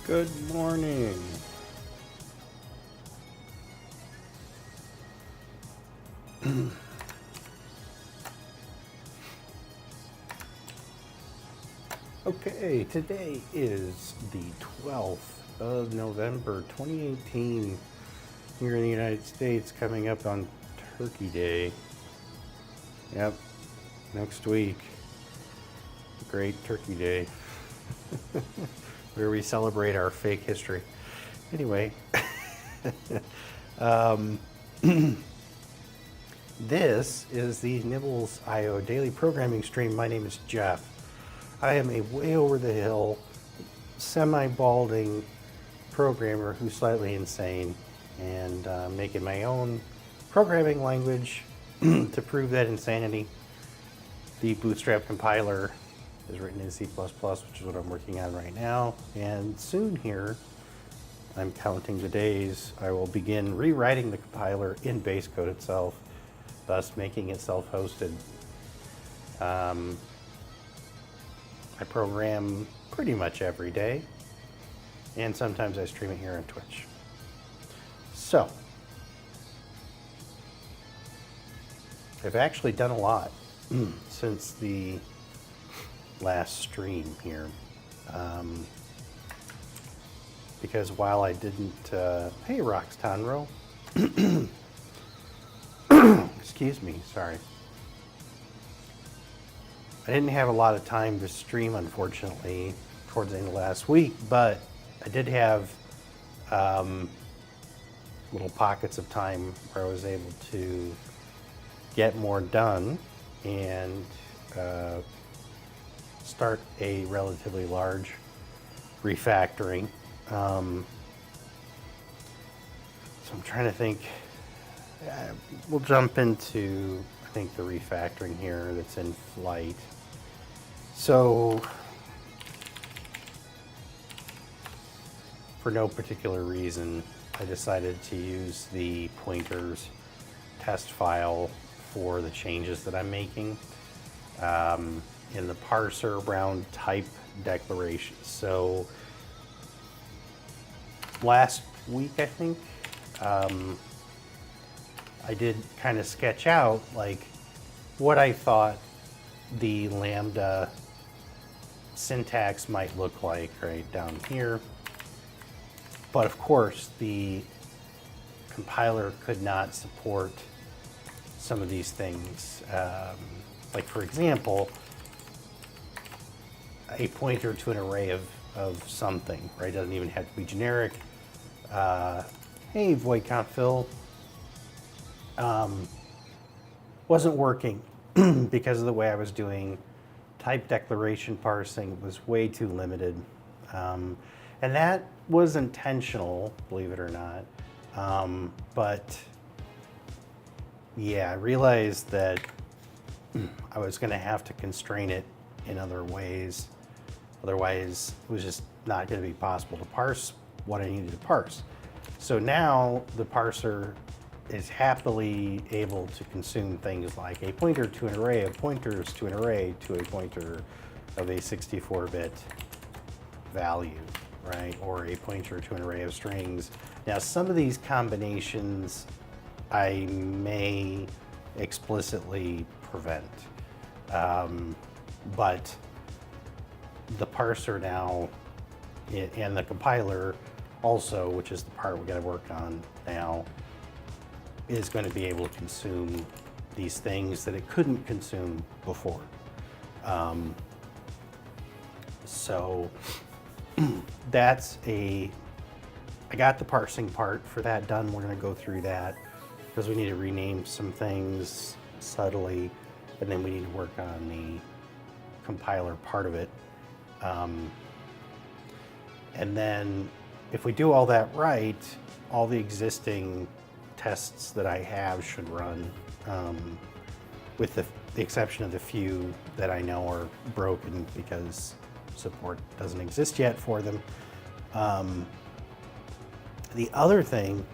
Good morning. Okay, today is the 12th of November 2018 here in the United States, coming up on Turkey Day. Yep, next week, Great Turkey Day, where we celebrate our fake history. Anyway, this is the nybbles.io daily programming stream. My name is Jeff. I am a way over the hill, semi-balding programmer who's slightly insane, and making my own programming language to prove that insanity. The Bootstrap compiler is written in C++, which is what I'm working on right now. And soon here, I'm counting the days, I will begin rewriting the compiler in Basecode itself, thus making it self-hosted. I program pretty much every day, and sometimes I stream it here on Twitch. So, I've actually done a lot since the last stream here, because while I didn't, hey Rox Tonro, excuse me, sorry. I didn't have a lot of time to stream, unfortunately, towards the end of last week, but I did have little pockets of time where I was able to get more done and start a relatively large refactoring. So I'm trying to think, we'll jump into, I think, the refactoring here that's in flight. So, for no particular reason, I decided to use the pointers test file for the changes that I'm making in the parser around type declarations. So, last week, I think, I did kind of sketch out like what I thought the Lambda syntax might look like right down here. But of course, the compiler could not support some of these things. Like for example, a pointer to an array of something, right? It doesn't even have to be generic. Hey, void count fill. Wasn't working because of the way I was doing type declaration parsing. It was way too limited. And that was intentional, believe it or not. But yeah, I realized that I was going to have to constrain it in other ways. Otherwise, it was just not going to be possible to parse what I needed to parse. So now the parser is happily able to consume things like a pointer to an array of pointers to an array to a pointer of a 64-bit value, right? Or a pointer to an array of strings. Now, some of these combinations I may explicitly prevent, but the parser now and the compiler also, which is the part we got to work on now, is going to be able to consume these things that it couldn't consume before. So that's I got the parsing part for that done. We're going to go through that because we need to rename some things subtly, and then we need to work on the compiler part of it. And then if we do all that right, all the existing tests that I have should run, with the exception of the few that I know are broken because support doesn't exist yet for them. The other thing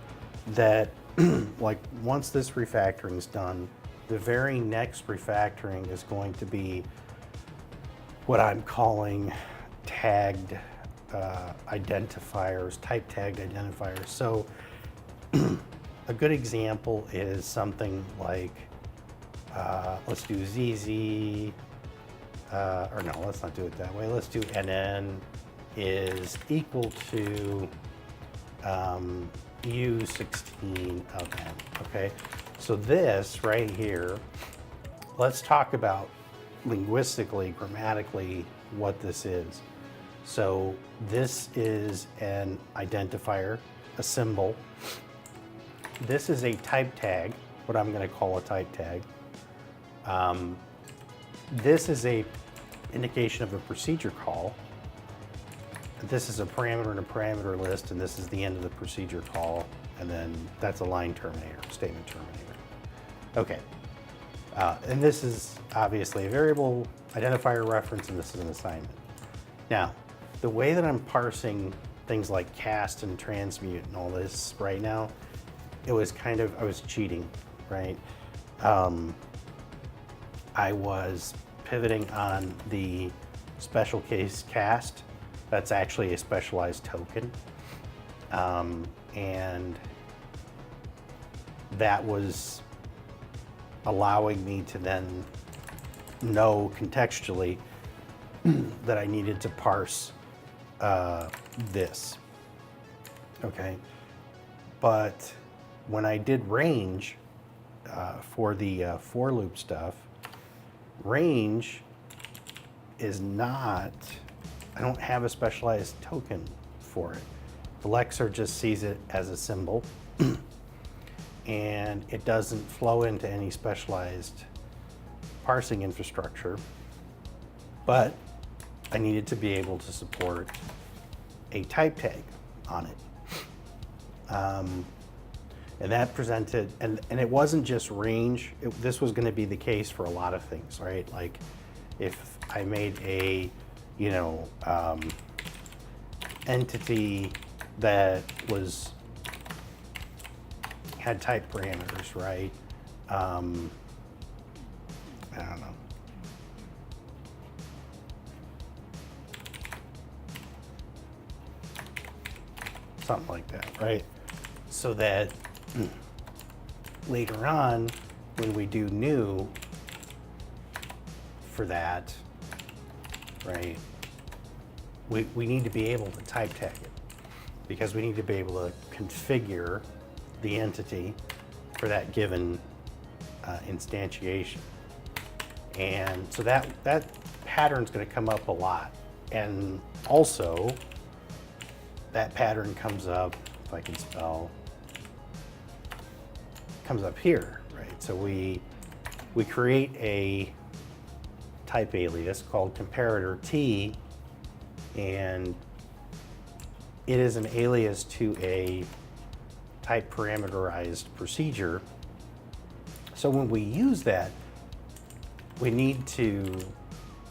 that, like, once this refactoring is done, the very next refactoring is going to be what I'm calling tagged identifiers, type tagged identifiers. So a good example is something like, let's do ZZ, or no, let's not do it that way. Let's do NN is equal to U16 of N, okay? So this right here, let's talk about linguistically, grammatically, what this is. So this is an identifier, a symbol. This is a type tag, what I'm going to call a type tag. This is a indication of a procedure call. This is a parameter in a parameter list, and this is the end of the procedure call, and then that's a line terminator, statement terminator. Okay, and this is obviously a variable identifier reference, and this is an assignment. Now, the way that I'm parsing things like cast and transmute and all this right now, it was kind of, I was cheating, right? I was pivoting on the special case cast. That's actually a specialized token. And that was allowing me to then know contextually that I needed to parse this, okay? But when I did range for the for loop stuff, range is not, I don't have a specialized token for it. The Lexer just sees it as a symbol and it doesn't flow into any specialized parsing infrastructure, but I needed to be able to support a type tag on it. And that presented, and it wasn't just range, this was gonna be the case for a lot of things, right? Like if I made a, you know, entity that was, had type parameters, right? I don't know. Something like that, right? So that later on, when we do new for that, right, we need to be able to type tag it because we need to be able to configure the entity for that given instantiation. And so that pattern's going to come up a lot. And also, that pattern comes up, if I can spell, comes up here, right? So we create a type alias called comparator T, and it is an alias to a type parameterized procedure. So when we use that, we need to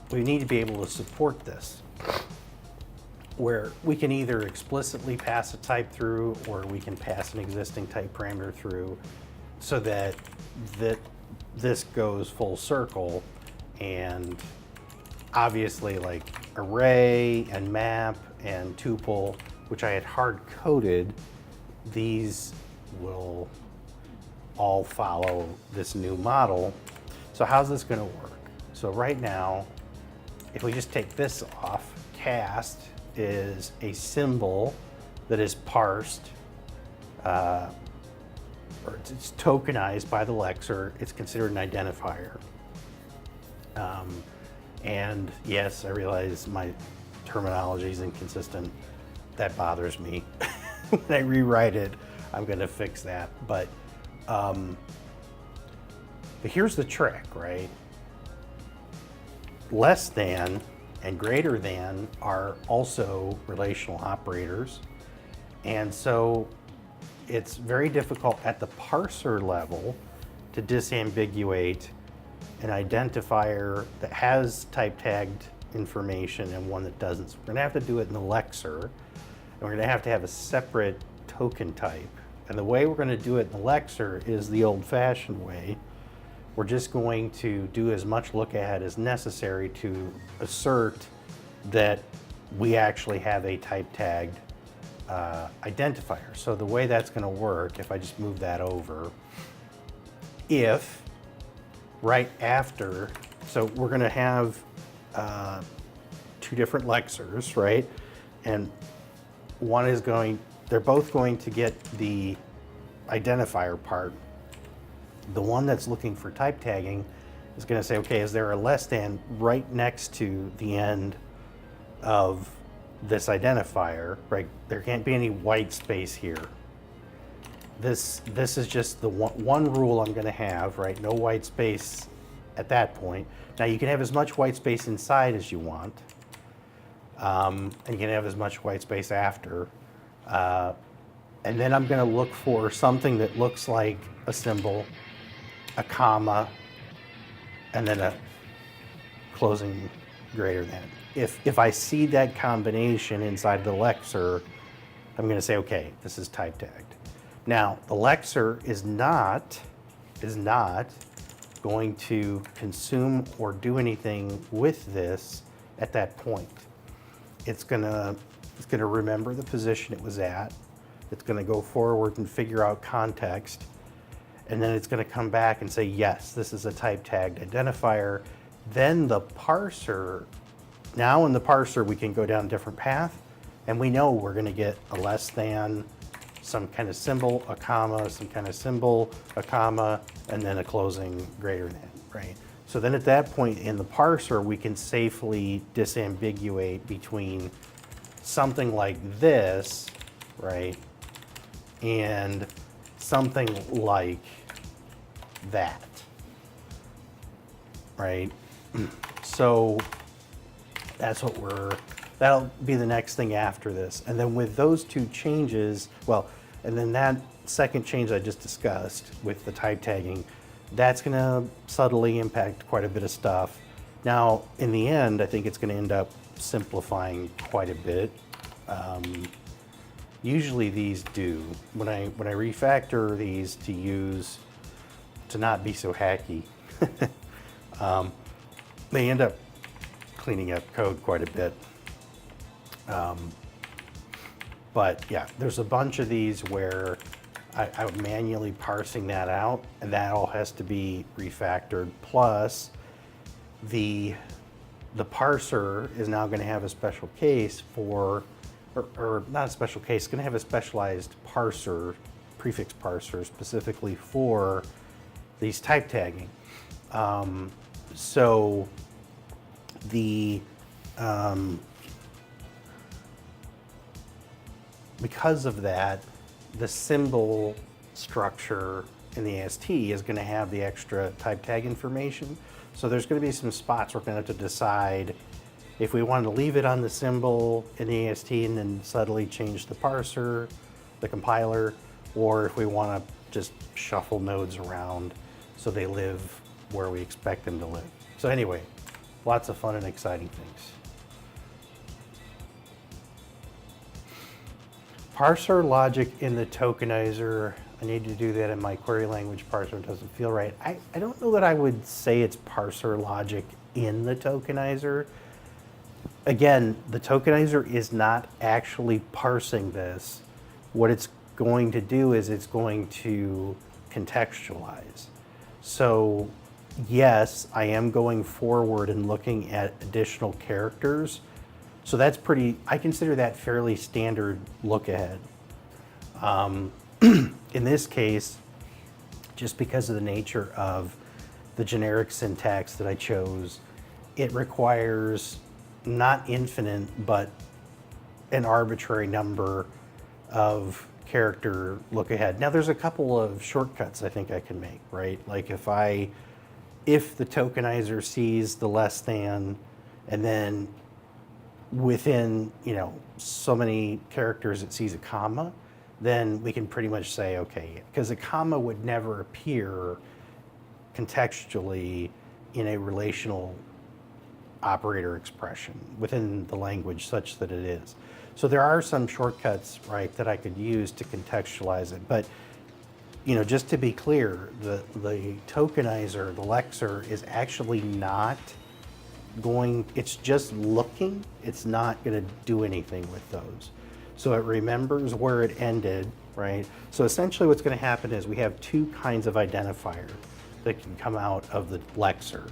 be able to support this, where we can either explicitly pass a type through, or we can pass an existing type parameter through, so that this goes full circle. And obviously, like array and map and tuple, which I had hard coded, these will all follow this new model. So how's this going to work? So right now, if we just take this off, cast is a symbol that is parsed, or it's tokenized by the lexer. It's considered an identifier. And yes, I realize my terminology is inconsistent. That bothers me. When I rewrite it, I'm going to fix that. But here's the trick, right? Less than and greater than are also relational operators. And so it's very difficult at the parser level to disambiguate an identifier that has type tagged information and one that doesn't. So we're going to have to do it in the lexer, and we're going to have a separate token type. And the way we're going to do it in the lexer is the old-fashioned way. We're just going to do as much look ahead as necessary to assert that we actually have a type tagged identifier. So the way that's going to work, if I just move that over, if right after, so we're going to have two different lexers, right? And one is they're both going to get the identifier part. The one that's looking for type tagging is going to say, okay, is there a less than right next to the end of this identifier, right? There can't be any white space here. This is just the one rule I'm going to have, right? No white space at that point. Now you can have as much white space inside as you want, and you can have as much white space after. And then I'm going to look for something that looks like a symbol, a comma, and then a closing greater than. If I see that combination inside the lexer, I'm going to say, okay, this is type tagged. Now, the lexer is not going to consume or do anything with this at that point. It's gonna remember the position it was at. It's gonna go forward and figure out context, and then it's gonna come back and say, yes, this is a type tagged identifier. Then the parser, now in the parser we can go down a different path, and we know we're gonna get a less than, some kind of symbol, a comma, some kind of symbol, a comma, and then a closing greater than, right? So then at that point in the parser, we can safely disambiguate between something like this, right, and something like that, right? So that's what that'll be the next thing after this. And then with those two changes, and then that second change I just discussed with the type tagging, that's gonna subtly impact quite a bit of stuff. Now, in the end, I think it's gonna end up simplifying quite a bit. Usually these do. When I refactor these to not be so hacky, they end up cleaning up code quite a bit. But yeah, there's a bunch of these where I'm manually parsing that out, and that all has to be refactored. Plus, the parser is now going to have a special case for, or not a special case, it's going to have a specialized parser, prefix parser, specifically for these type tagging. So because of that, the symbol structure in the AST is going to have the extra type tag information. So there's going to be some spots we're going to have to decide If we want to leave it on the symbol in the AST and then subtly change the parser, the compiler, or if we want to just shuffle nodes around so they live where we expect them to live. So anyway, lots of fun and exciting things. Parser logic in the tokenizer. I need to do that in my query language parser. It doesn't feel right. I don't know that I would say it's parser logic in the tokenizer. Again, the tokenizer is not actually parsing this. What it's going to do is it's going to contextualize. So yes, I am going forward and looking at additional characters. So that's I consider that fairly standard look ahead. In this case, just because of the nature of the generic syntax that I chose, it requires not infinite, but an arbitrary number of character look ahead. Now there's a couple of shortcuts I think I can make, right? Like if the tokenizer sees the less than, and then within, so many characters it sees a comma, then we can pretty much say, okay, because a comma would never appear contextually in a relational operator expression within the language such that it is. So there are some shortcuts, right, that I could use to contextualize it. But, just to be clear, the tokenizer, the lexer, is actually not it's just looking. It's not going to do anything with those. So it remembers where it ended, right? So essentially what's going to happen is we have two kinds of identifier that can come out of the lexer.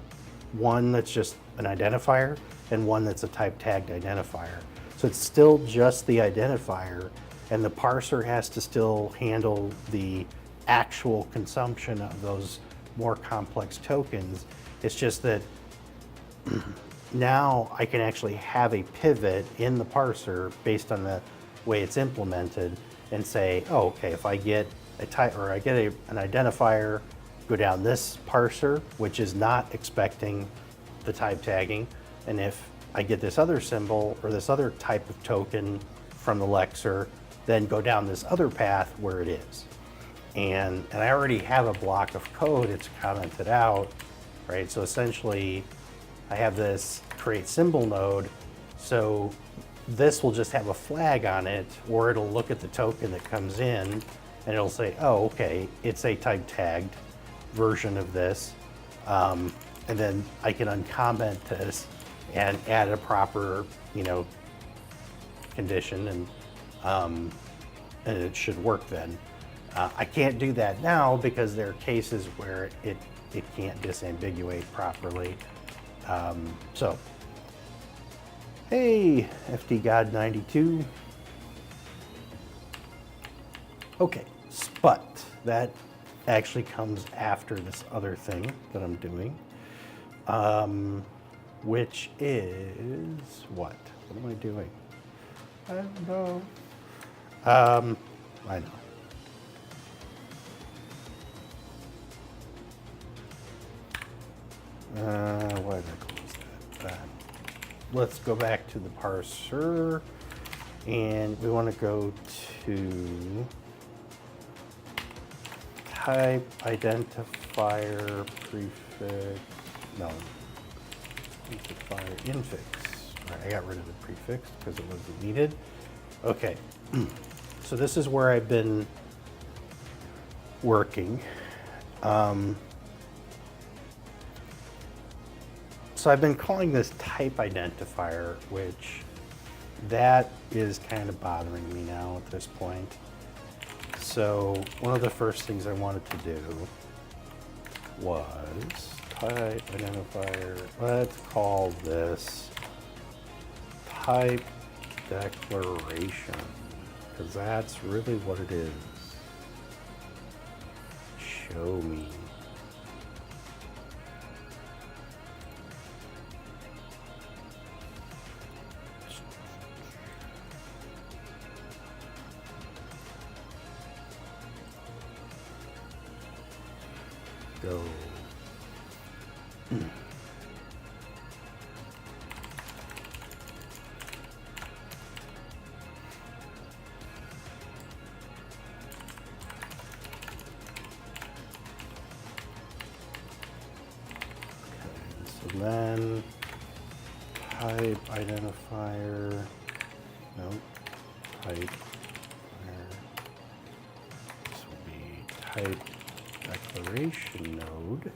One that's just an identifier and one that's a type tagged identifier. So it's still just the identifier, and the parser has to still handle the actual consumption of those more complex tokens. It's just that now I can actually have a pivot in the parser based on the way it's implemented and say, oh, okay, if I get an identifier, go down this parser, which is not expecting the type tagging, and if I get this other symbol or this other type of token from the lexer, then go down this other path where it is. And I already have a block of code, it's commented out, right? So essentially, I have this create symbol node, so this will just have a flag on it, or it'll look at the token that comes in, and it'll say, oh, okay, it's a type tagged version of this. And then I can uncomment this and add a proper, condition, and it should work then. I can't do that now because there are cases where it can't disambiguate properly. So, hey, FDGod92. Okay, but that actually comes after this other thing that I'm doing, which is what? What am I doing? I don't know. I know. Why did I close that? Let's go back to the parser, and we want to go to type identifier prefix. No, identifier infix. All right, I got rid of the prefix because it wasn't needed. Okay, so this is where I've been working. So I've been calling this type identifier, which that is kind of bothering me now at this point. So one of the first things I wanted to do was type identifier. Let's call this type declaration, because that's really what it is. Show me. Go. then type identifier, nope, type, this will be type declaration node.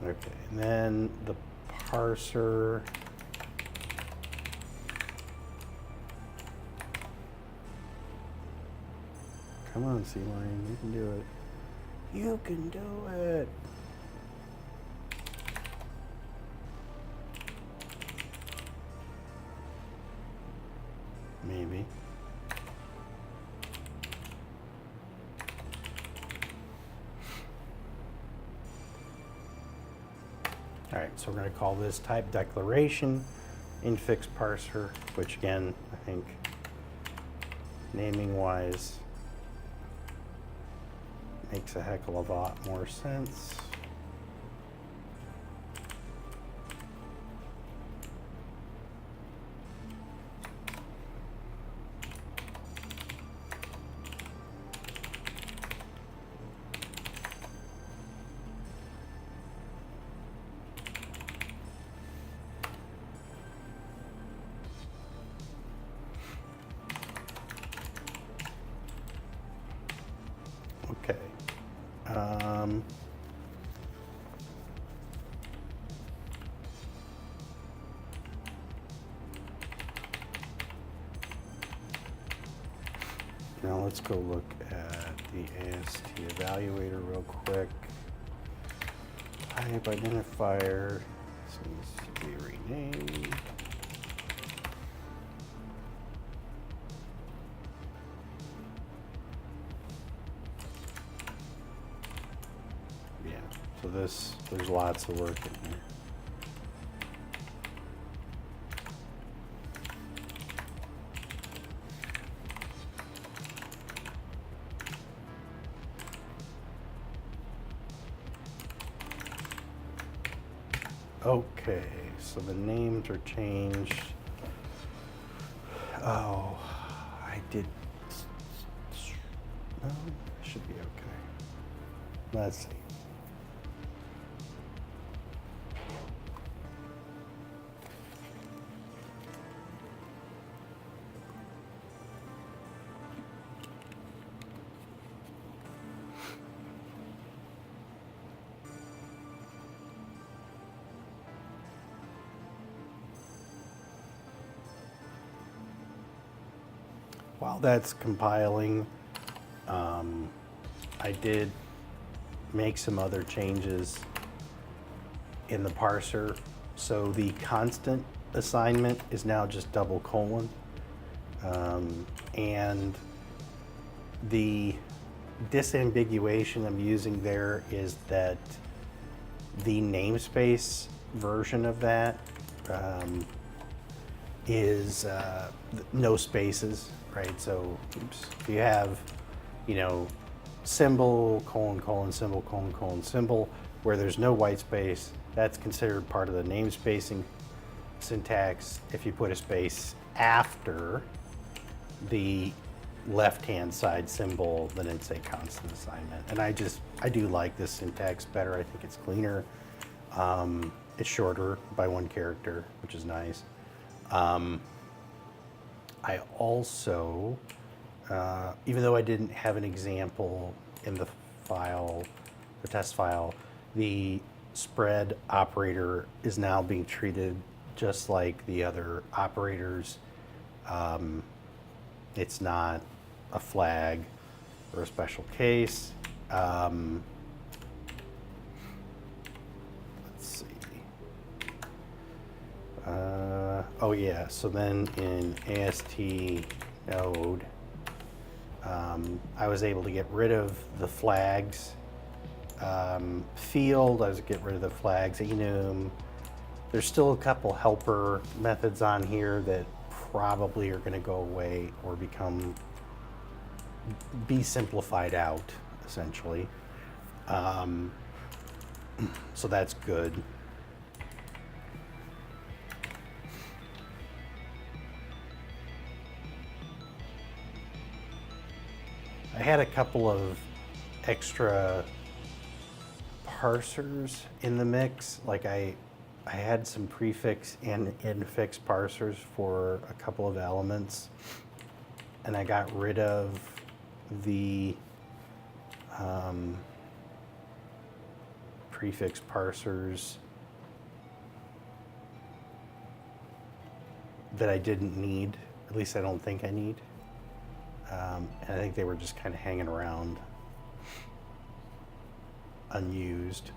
Okay, and then the parser. Come on, sea lion, you can do it. You can do it. Maybe. All right, so we're going to call this type declaration infix parser, which again, I think naming wise makes a heck of a lot more sense. Okay. Now let's go look at the AST evaluator real quick. Type identifier, this needs to be renamed. Yeah, so there's lots of work in here. Okay, so the names are changed. Oh, I did. No, it should be okay. Let's see. While that's compiling, I did make some other changes in the parser. So the constant assignment is now just double colon. And the disambiguation I'm using there is that the namespace version of that is no spaces, right? So oops, if you have, symbol, colon, colon, symbol, colon, colon, symbol, where there's no white space, that's considered part of the namespacing syntax. If you put a space after the left-hand side symbol, then it's a constant assignment. And I do like this syntax better. I think it's cleaner. It's shorter by one character, which is nice. I also, even though I didn't have an example in the file, the test file, the spread operator is now being treated just like the other operators. It's not a flag or a special case. Let's see. Oh yeah, so then in AST node, I was able to get rid of the flags. Field, I was get rid of the flags, enum. There's still a couple helper methods on here that probably are going to go away or be simplified out, essentially. So that's good. I had a couple of extra parsers in the mix. Like I had some prefix and infix parsers for a couple of elements, and I got rid of the prefix parsers that I didn't need. At least I don't think I need. And I think they were just kind of hanging around unused.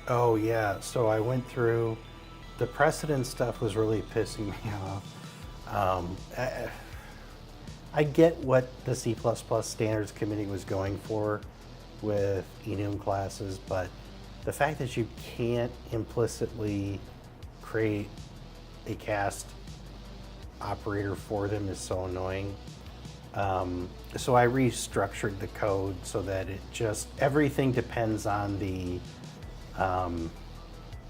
Oh yeah, so I went through, the precedent stuff was really pissing me off. I get what the C++ standards committee was going for with enum classes, but the fact that you can't implicitly create a cast operator for them is so annoying. So I restructured the code so that it just, everything depends on the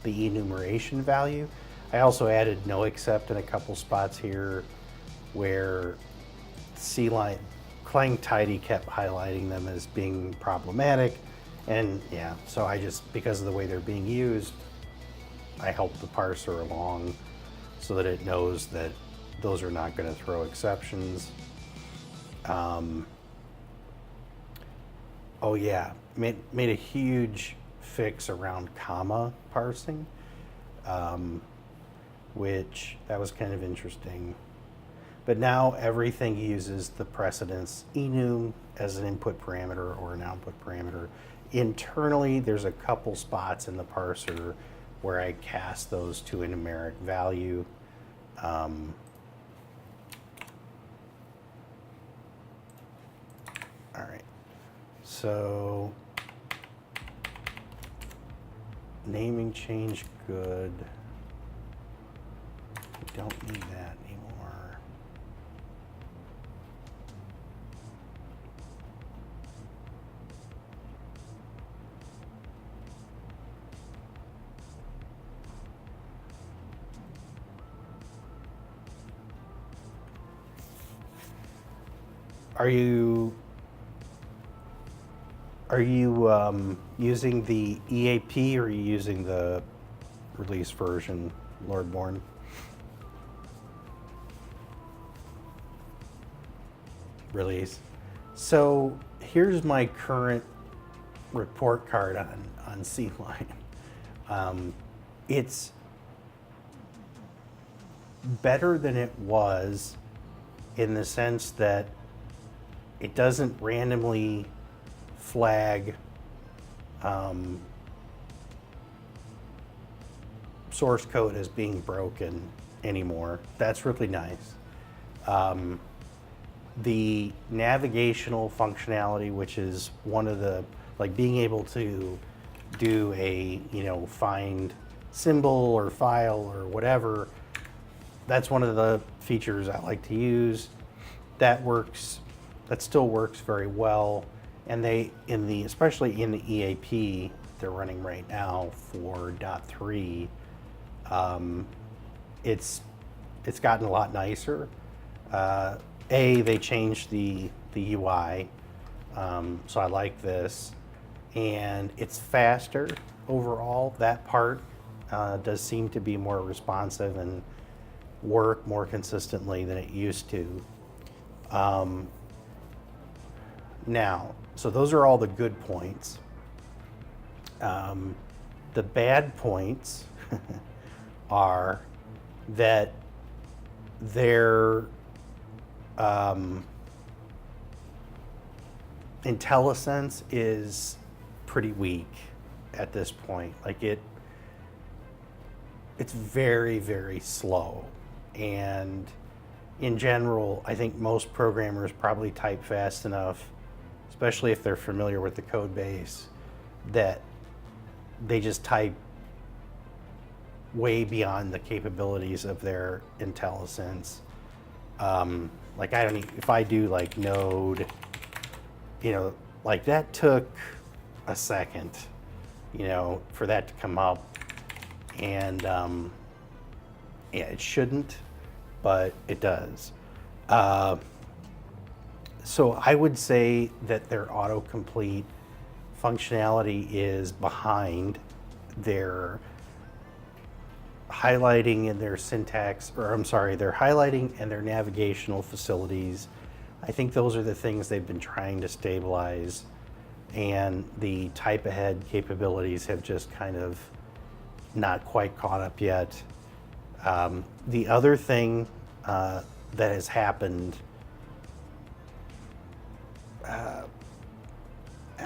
enumeration value. I also added no except in a couple spots here where C-line, Clang Tidy kept highlighting them as being problematic. And yeah, so I just, because of the way they're being used, I helped the parser along so that it knows that those are not going to throw exceptions. Oh yeah, made a huge fix around comma parsing, which that was kind of interesting. But now everything uses the precedence enum as an input parameter or an output parameter. Internally, there's a couple spots in the parser where I cast those to a numeric value. All right, so naming change good. We don't need that anymore. Are you using the EAP or are you using the release version, Lordborn? Release. So here's my current report card on C-line. It's better than it was in the sense that it doesn't randomly flag source code as being broken anymore. That's really nice. The navigational functionality, which is one of the, like being able to do a, find symbol or file or whatever, that's one of the features I like to use. That works, that still works very well. And they, especially in the EAP they're running right now for .3, it's gotten a lot nicer. They changed the UI, so I like this, and it's faster overall. That part does seem to be more responsive and work more consistently than it used to. Now, so those are all the good points. The bad points are that their IntelliSense is pretty weak at this point. Like it's very, very slow. And in general, I think most programmers probably type fast enough, especially if they're familiar with the code base, that they just type way beyond the capabilities of their IntelliSense. Like I don't, if I do like node, like that took a second, for that to come up, and yeah, it shouldn't, but it does. So I would say that their autocomplete functionality is behind their highlighting and their syntax, or I'm sorry, their highlighting and their navigational facilities. I think those are the things they've been trying to stabilize, and the type ahead capabilities have just kind of not quite caught up yet. The other thing that has happened, I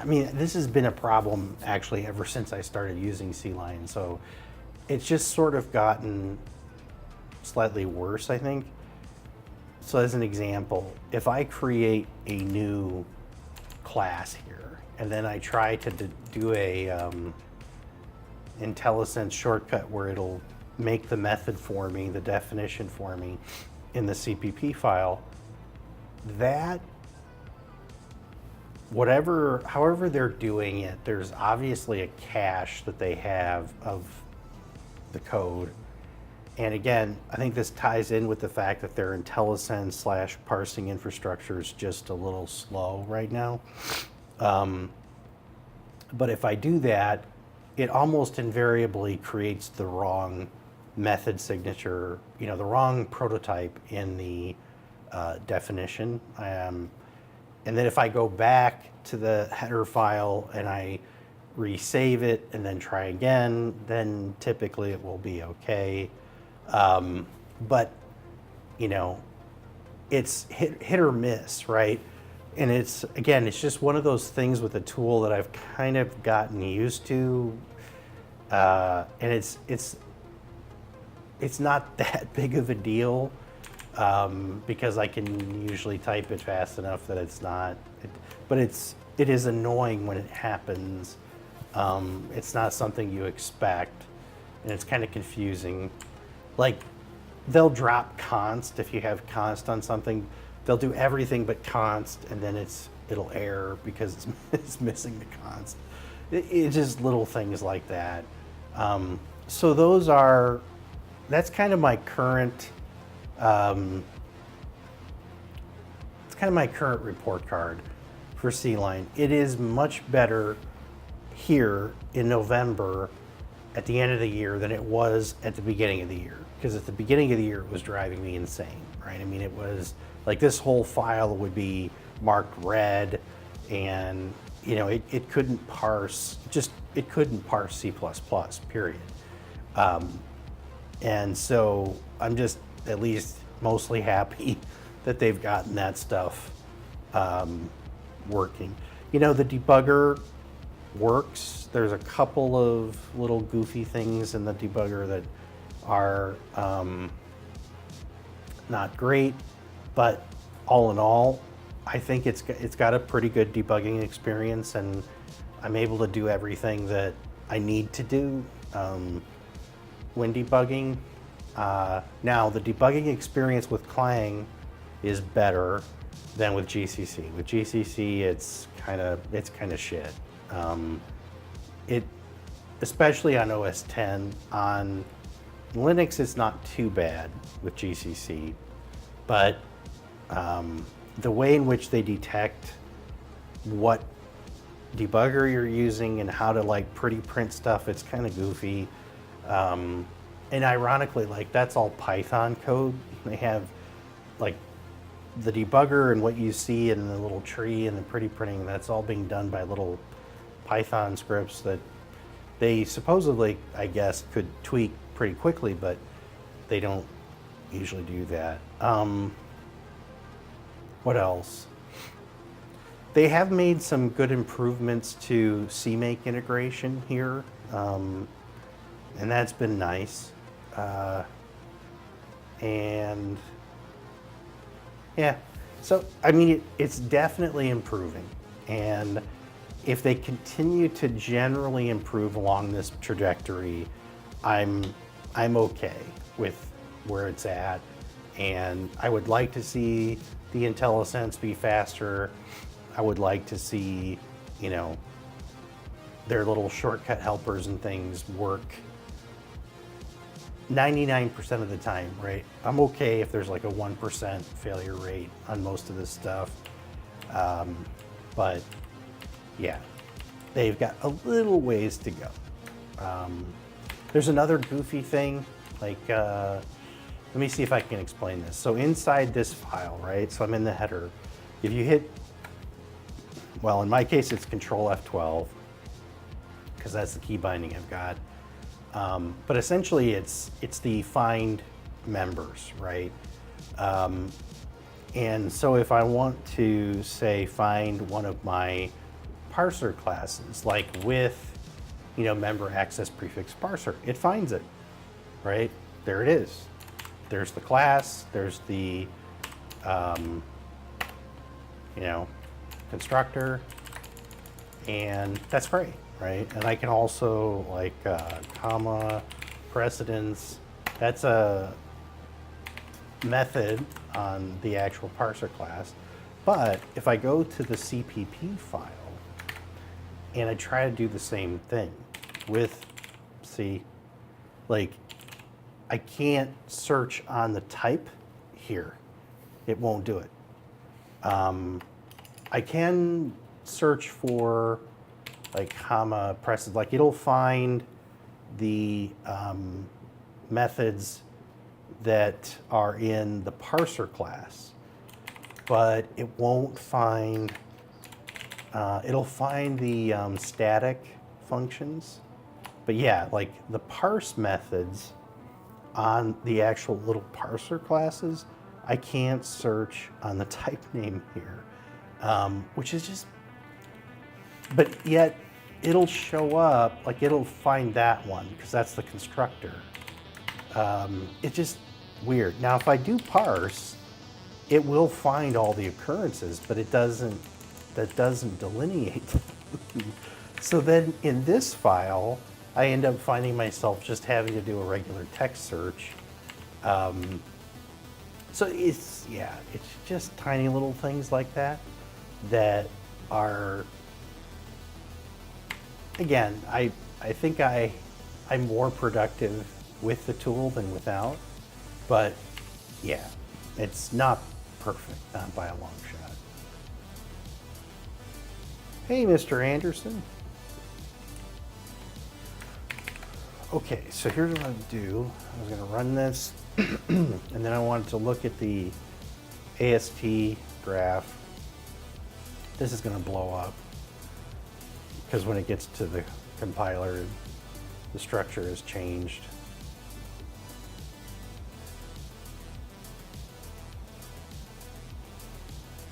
mean, this has been a problem actually ever since I started using C-Line, so it's just sort of gotten slightly worse, I think. So as an example, if I create a new class here, and then I try to do a IntelliSense shortcut where it'll make the method for me, the definition for me in the CPP file, that however they're doing it, there's obviously a cache that they have of the code. And again, I think this ties in with the fact that their IntelliSense / parsing infrastructure is just a little slow right now. But if I do that, it almost invariably creates the wrong method signature, the wrong prototype in the definition. And then if I go back to the header file and I resave it and then try again, then typically it will be okay. But it's hit or miss, right? And it's just one of those things with a tool that I've kind of gotten used to, and it's not that big of a deal, because I can usually type it fast enough that it's not. But it is annoying when it happens. It's not something you expect, and it's kind of confusing. Like, they'll drop const if you have const on something. They'll do everything but const, and then it'll error because it's missing the const. It's just little things like that. So that's kind of my current. It's kind of my current report card for C-Line. It is much better here in November at the end of the year than it was at the beginning of the year. Because at the beginning of the year, it was driving me insane, right? I mean, it was like this whole file would be marked red, and it couldn't parse. It couldn't parse C++, period. And so I'm just at least mostly happy that they've gotten that stuff working. The debugger works. There's a couple of little goofy things in the debugger that are not great, but all in all, I think it's got a pretty good debugging experience, and I'm able to do everything that I need to do when debugging. Now, the debugging experience with Clang is better than with GCC. With GCC, it's kind of shit. Especially on OS X. On Linux, it's not too bad with GCC, but the way in which they detect what debugger you're using and how to pretty print stuff, it's kind of goofy. And ironically, that's all Python code. They have the debugger and what you see in the little tree and the pretty printing, that's all being done by little Python scripts that they supposedly, I guess, could tweak pretty quickly, but they don't usually do that. What else? They have made some good improvements to CMake integration here, and that's been nice. And Yeah. So, I mean, it's definitely improving. And if they continue to generally improve along this trajectory, I'm okay with where it's at. And I would like to see the IntelliSense be faster. I would like to see, you know, their little shortcut helpers and things work 99% of the time, right? I'm okay if there's like a 1% failure rate on most of this stuff. But yeah, they've got a little ways to go. There's another goofy thing, like, let me see if I can explain this. So inside this file, right? So I'm in the header. If you hit, well, in my case, it's Control F12, because that's the key binding I've got. But essentially, it's the find members, right? And so if I want to, say, find one of my parser classes, like with, you know, member access prefix parser, it finds it, right? There it is. There's the class, there's the, you know, constructor, and that's great, right? And I can also, like, comma, precedence, that's a method on the actual parser class. But if I go to the CPP file and I try to do the same thing with, see, like, I can't search on the type here. It won't do it. I can search for, like, comma precedence, like it'll find the methods that are in the parser class, but it won't find, it'll find the static functions. But yeah, like the parse methods on the actual little parser classes, I can't search on the type name here, which is just, but yet it'll show up, like it'll find that one because that's the constructor. It's just weird. Now, if I do parse, it will find all the occurrences, but it doesn't, that doesn't delineate them. So then in this file, I end up finding myself just having to do a regular text search. So it's, yeah, it's just tiny little things like that that are, again, I think I'm more productive with the tool than without, but yeah, it's not perfect, not by a long shot. Hey, Mr. Anderson. Okay, so here's what I'm gonna do. I was gonna run this, and then I wanted to look at the AST graph. This is gonna blow up, because when it gets to the compiler, the structure has changed.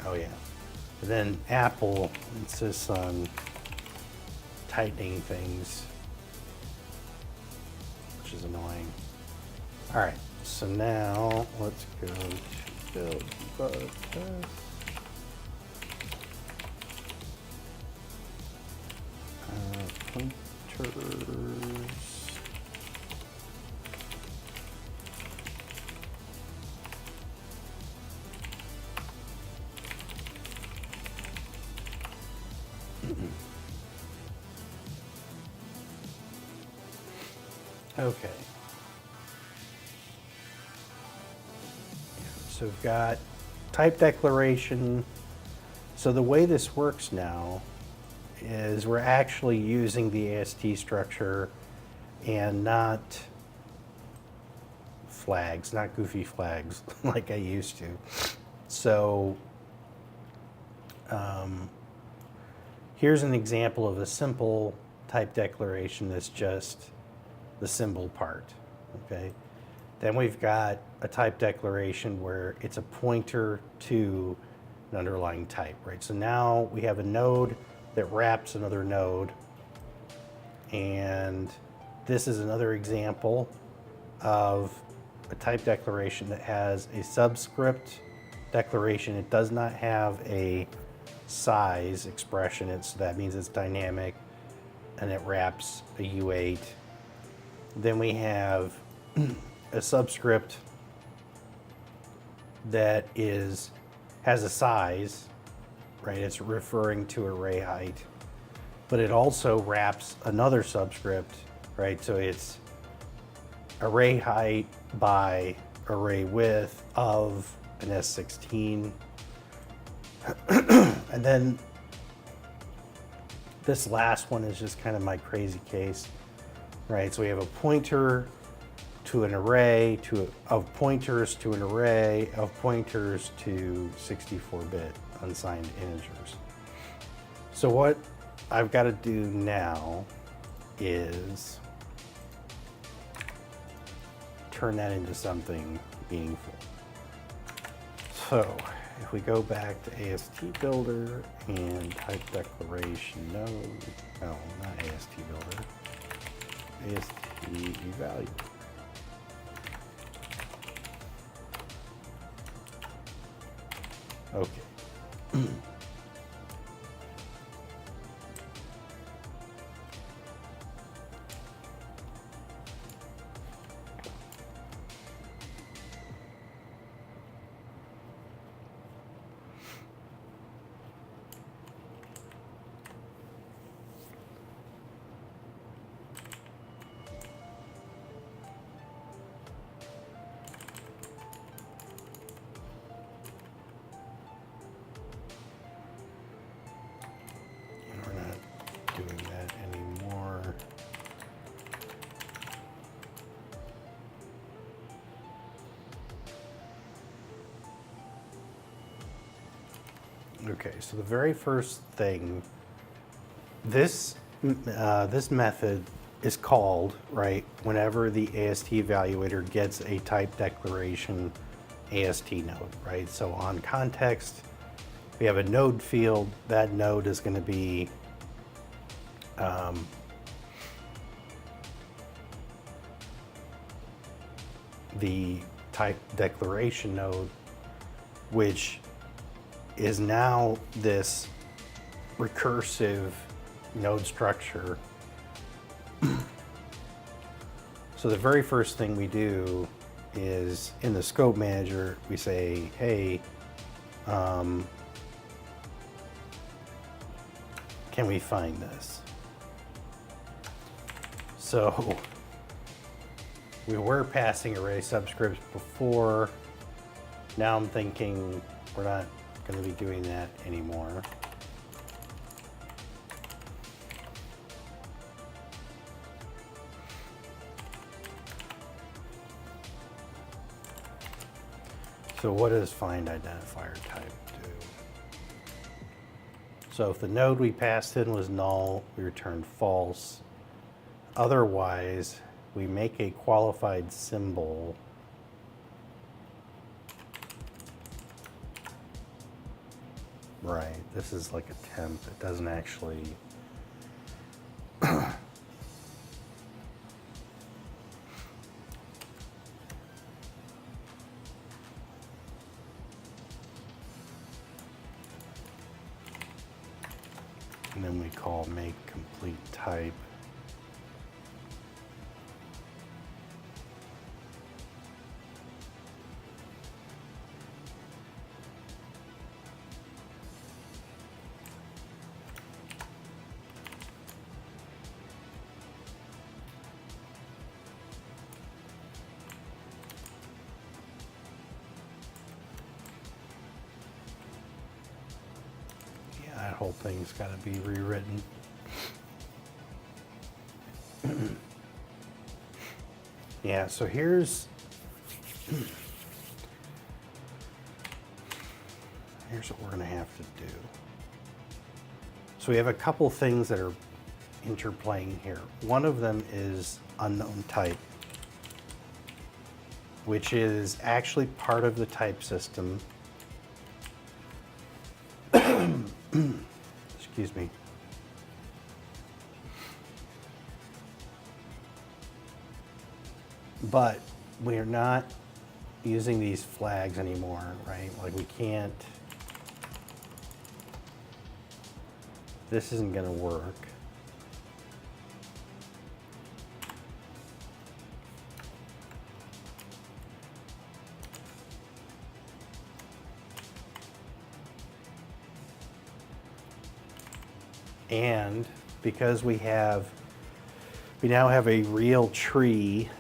Oh yeah. And then Apple insists on tightening things, which is annoying. All right, so now let's go to build debug test. Pointers. Okay. So we've got type declaration. So the way this works now is we're actually using the AST structure and not flags, not goofy flags like I used to. So here's an example of a simple type declaration that's just the symbol part, okay? Then we've got a type declaration where it's a pointer to an underlying type, right? So now we have a node that wraps another node, and this is another example of a type declaration that has a subscript declaration. It does not have a size expression. That means it's dynamic, and it wraps a U8. Then we have a subscript that has a size, right? It's referring to array height, but it also wraps another subscript, right? So it's array height by array width of an S16. And then this last one is just kind of my crazy case, right? So we have a pointer to an array of pointers to an array of pointers to 64-bit unsigned integers. So what I've got to do now is turn that into something meaningful. So if we go back to AST Builder and type declaration node, no, not AST Builder, AST evaluate. Okay. Doing that anymore. Okay, so the very first thing, this method is called, right, whenever the AST evaluator gets a type declaration AST node, right? So on context, we have a node field. That node is going to be the type declaration node, which is now this recursive node structure. So the very first thing we do is in the scope manager, we say, hey, can we find this? So we were passing array subscripts before. Now I'm thinking we're not going to be doing that anymore. So what does find identifier type do? So if the node we passed in was null, we return false. Otherwise, we make a qualified symbol right. This is like a temp. It doesn't actually and then we call make complete type. That whole thing's got to be rewritten. Yeah, so here's what we're going to have to do. So we have a couple things that are interplaying here. One of them is unknown type, which is actually part of the type system. Excuse me. But we are not using these flags anymore, right? Like we can't, this isn't gonna work. And because we now have a real tree,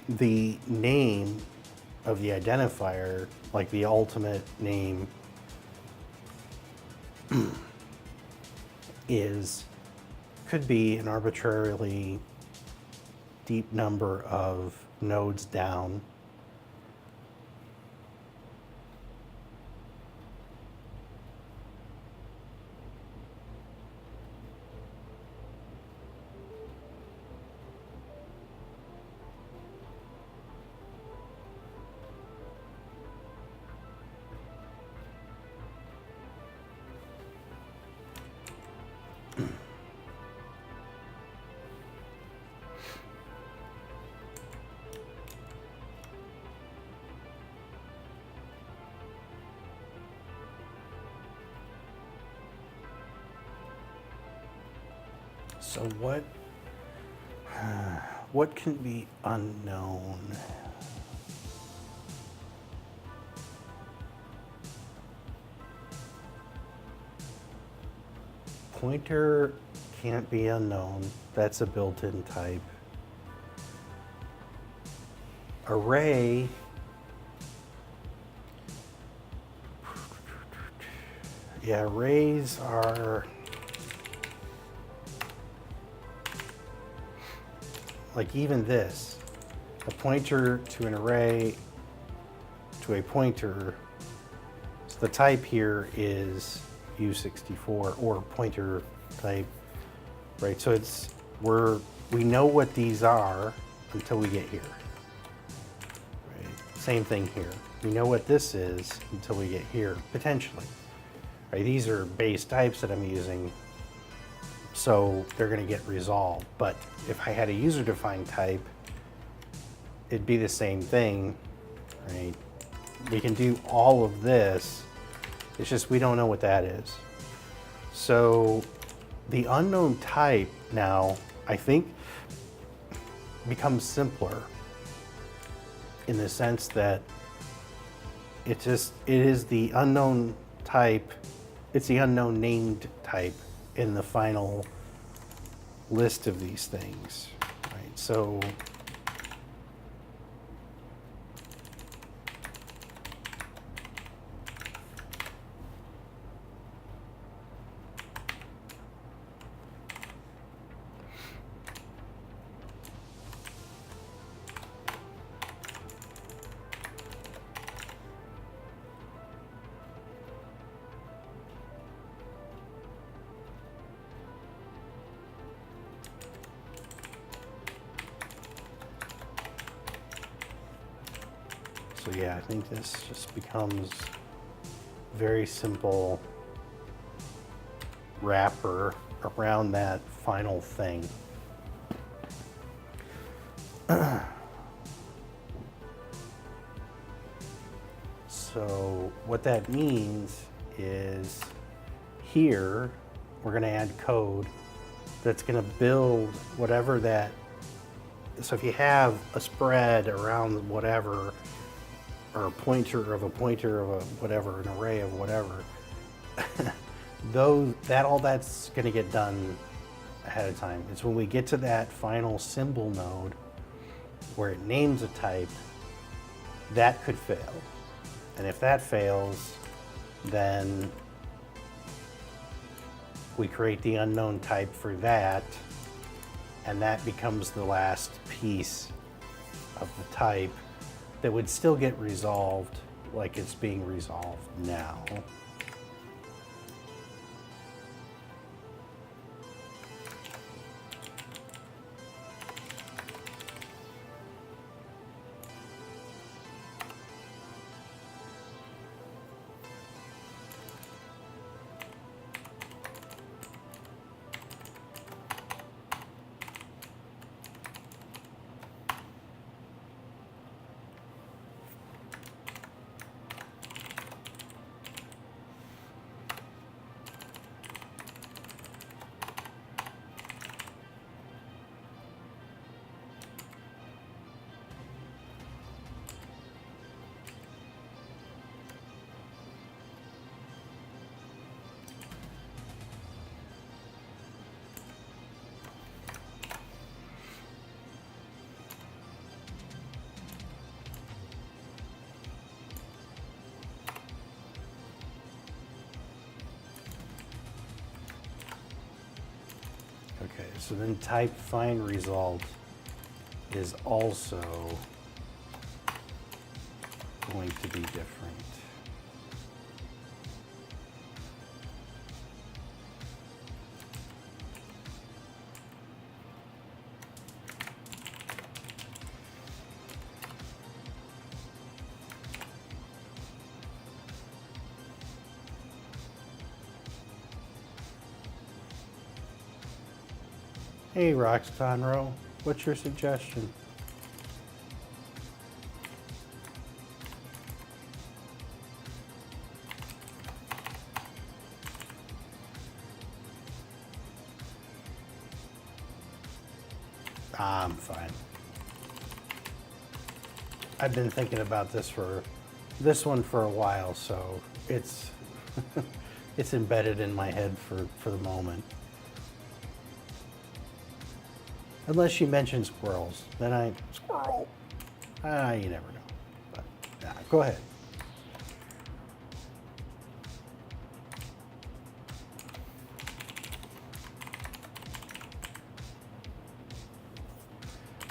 the name of the identifier, like the ultimate name, could be an arbitrarily deep number of nodes down. So what can be unknown? Pointer can't be unknown. That's a built-in type. Array, yeah, arrays are like even this, a pointer to an array to a pointer. So the type here is U64 or pointer type, right? So we know what these are until we get here. Right? Same thing here. We know what this is until we get here, potentially. Right? These are base types that I'm using, so they're going to get resolved. But if I had a user-defined type, it'd be the same thing, right? We can do all of this. It's just we don't know what that is. So the unknown type now, I think, becomes simpler in the sense that it is the unknown type, it's the unknown named type in the final list of these things, right? So yeah, I think this just becomes very simple wrapper around that final thing. So what that means is here we're going to add code that's going to build whatever that. So if you have a spread around whatever, or a pointer of a whatever, an array of whatever, all that's going to get done ahead of time. It's when we get to that final symbol node where it names a type, that could fail. And if that fails, then we create the unknown type for that, and that becomes the last piece of the type that would still get resolved like it's being resolved now. Okay, so then type find result is also going to be different. Hey, Roxtonro, what's your suggestion? I'm fine. I've been thinking about this one for a while, so it's it's embedded in my head for the moment. Unless you mention squirrels, then squirrel. You never know. But yeah, go ahead.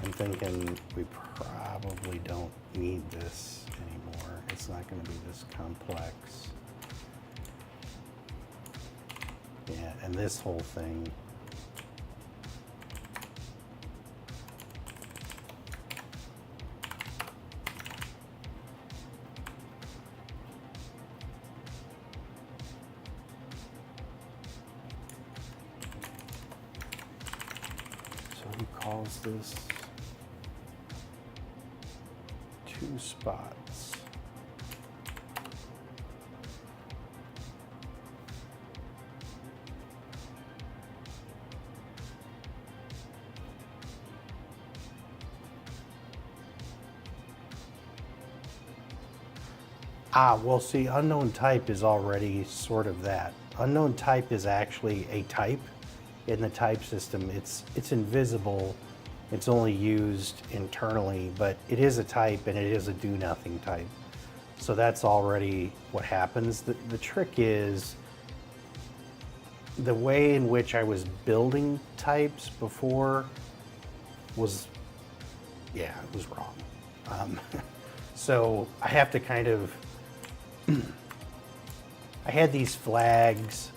I'm thinking we probably don't need this anymore. It's not going to be this complex. Yeah, and this whole thing. So he calls this 2 spots. Well, see, unknown type is already sort of that. Unknown type is actually a type in the type system. It's invisible. It's only used internally, but it is a type and it is a do nothing type. So that's already what happens. The trick is the way in which I was building types before was, yeah, it was wrong. So I have to kind of, I had these flags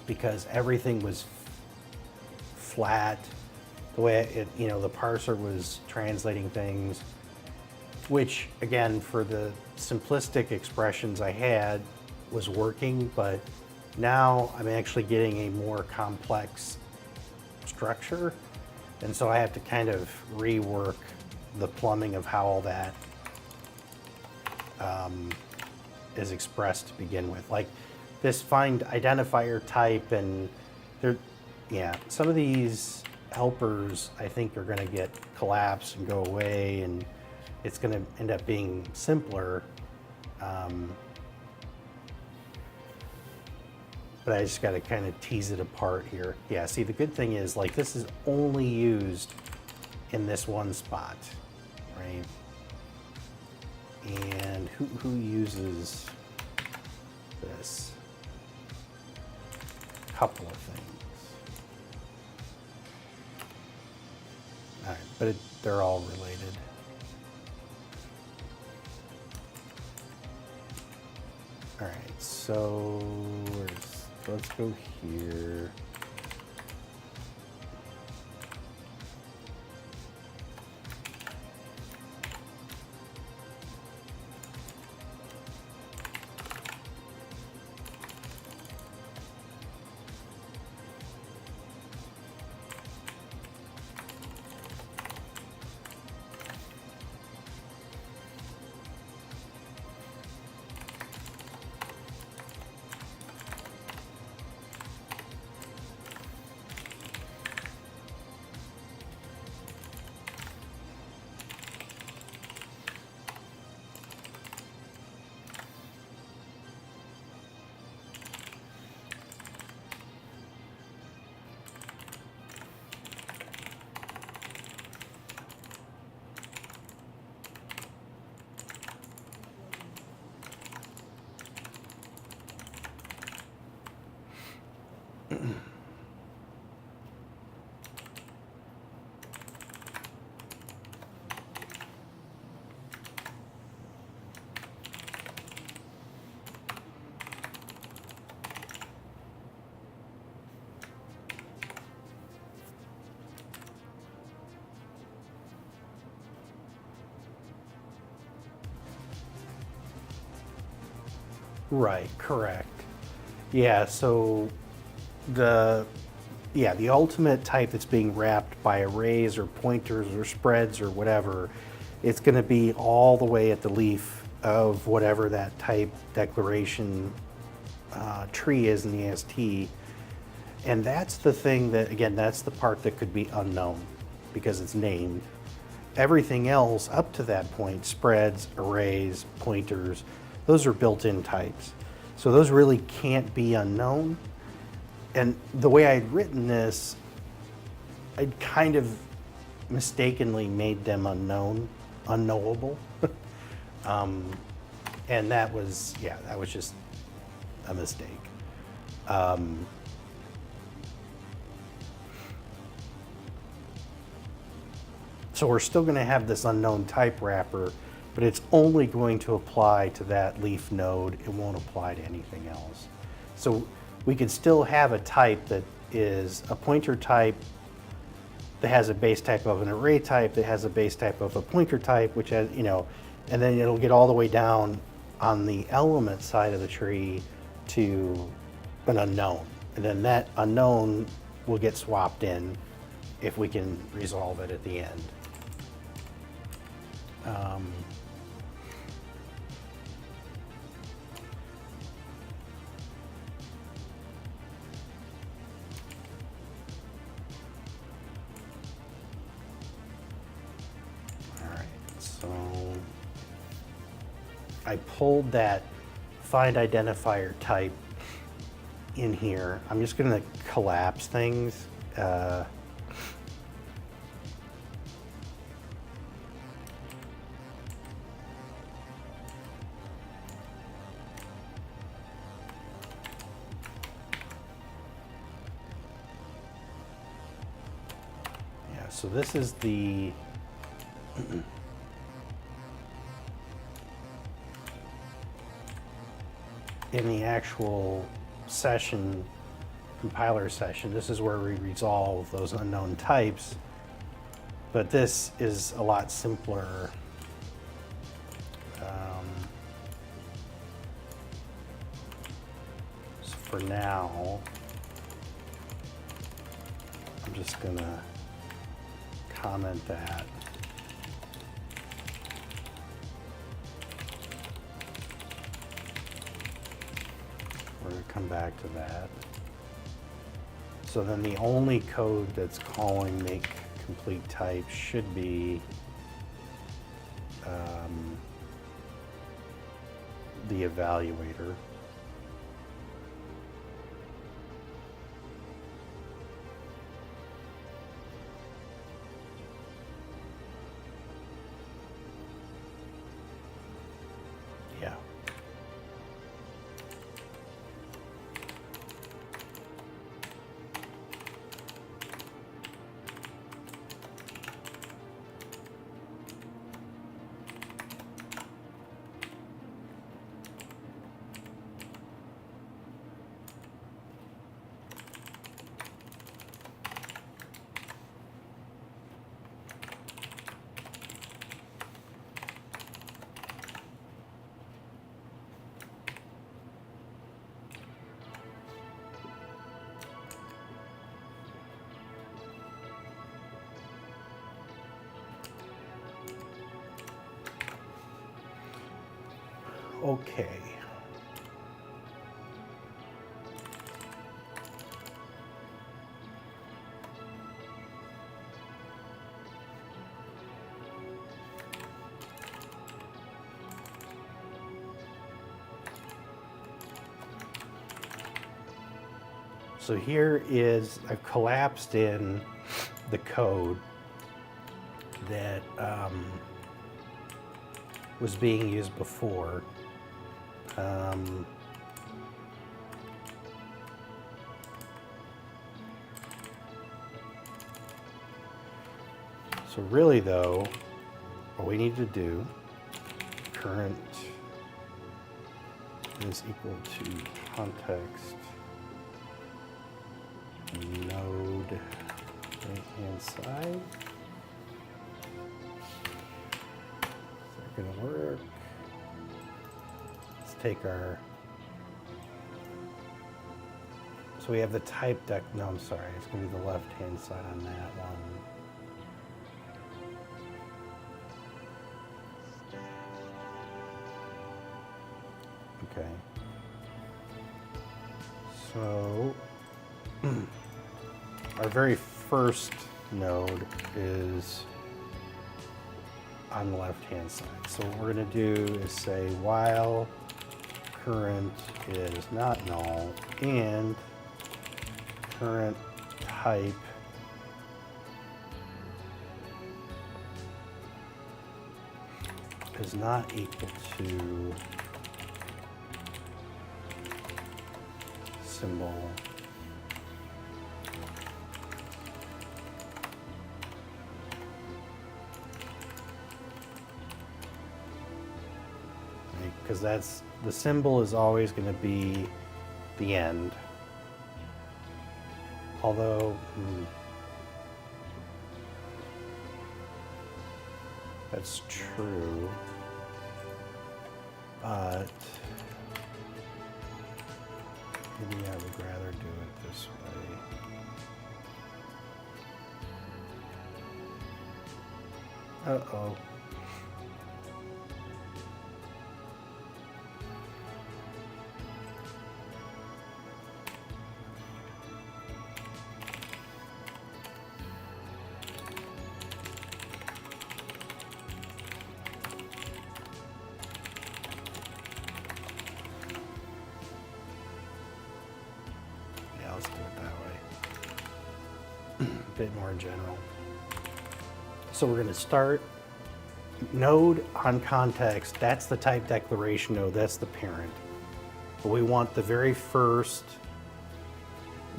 because everything was flat. The way it, the parser was translating things, which again, for the simplistic expressions I had was working, but now I'm actually getting a more complex structure. And so I have to kind of rework the plumbing of how all that is expressed to begin with. Like this find identifier type, and some of these helpers I think are going to get collapsed and go away, and it's going to end up being simpler. But I just got to kind of tease it apart here. Yeah, see, the good thing is, like, this is only used in this one spot, right? And who uses this? A couple of things. All right, but they're all related. All right, so let's go here. Right, correct. Yeah, so the the ultimate type that's being wrapped by arrays or pointers or spreads or whatever, it's going to be all the way at the leaf of whatever that type declaration tree is in the AST. And that's the thing that, again, that's the part that could be unknown because it's named. Everything else up to that point, spreads, arrays, pointers, those are built-in types. So those really can't be unknown. And the way I'd written this, I'd kind of mistakenly made them unknowable. And that was just a mistake. So we're still going to have this unknown type wrapper, but it's only going to apply to that leaf node. It won't apply to anything else. So we could still have a type that is a pointer type that has a base type of an array type that has a base type of a pointer type, which has, and then it'll get all the way down on the element side of the tree to an unknown. And then that unknown will get swapped in if we can resolve it at the end. So I pulled that find identifier type in here. I'm just going to collapse things. So this is the in the actual session, compiler session, this is where we resolve those unknown types, but this is a lot simpler. So for now, I'm just gonna comment that. We're going to come back to that. So then the only code that's calling make complete type should be the evaluator. Yeah. Okay. So here is, I've collapsed in the code that was being used before. So really though, what we need to do, current is equal to context node right-hand side. Is that gonna work? Let's take our So we have the type no, I'm sorry, it's going to be the left-hand side on that one. Okay. So our very first node is on the left-hand side. So what we're going to do is say while current is not null and current type is not equal to symbol because that's the symbol is always going to be the end. Although that's true, but maybe I would rather do it this way. Uh-oh. Let's do it that way. A bit more general. So we're going to start node on context. That's the type declaration node. That's the parent. But we want the very first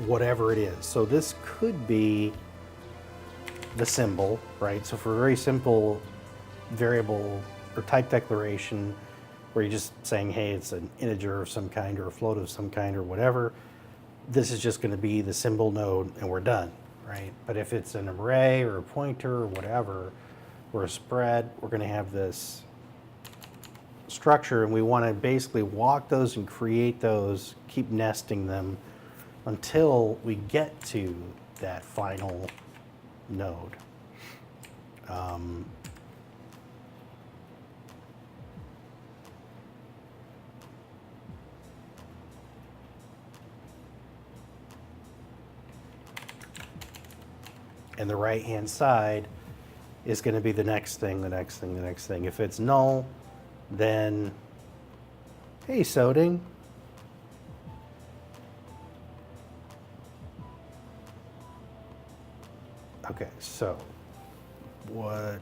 whatever it is. So this could be the symbol, right? So for a very simple variable or type declaration where you're just saying, hey, it's an integer of some kind or a float of some kind or whatever, this is just going to be the symbol node and we're done, right? But if it's an array or a pointer or whatever, or a spread, we're going to have this structure and we want to basically walk those and create those, keep nesting them until we get to that final node. And the right-hand side is going to be the next thing, the next thing, the next thing. If it's null, then, hey, Soding. Okay, so what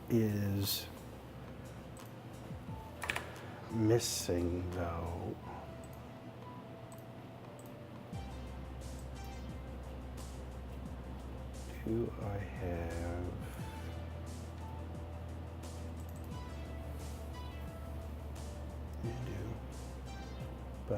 is missing, though? Do I have? I do, but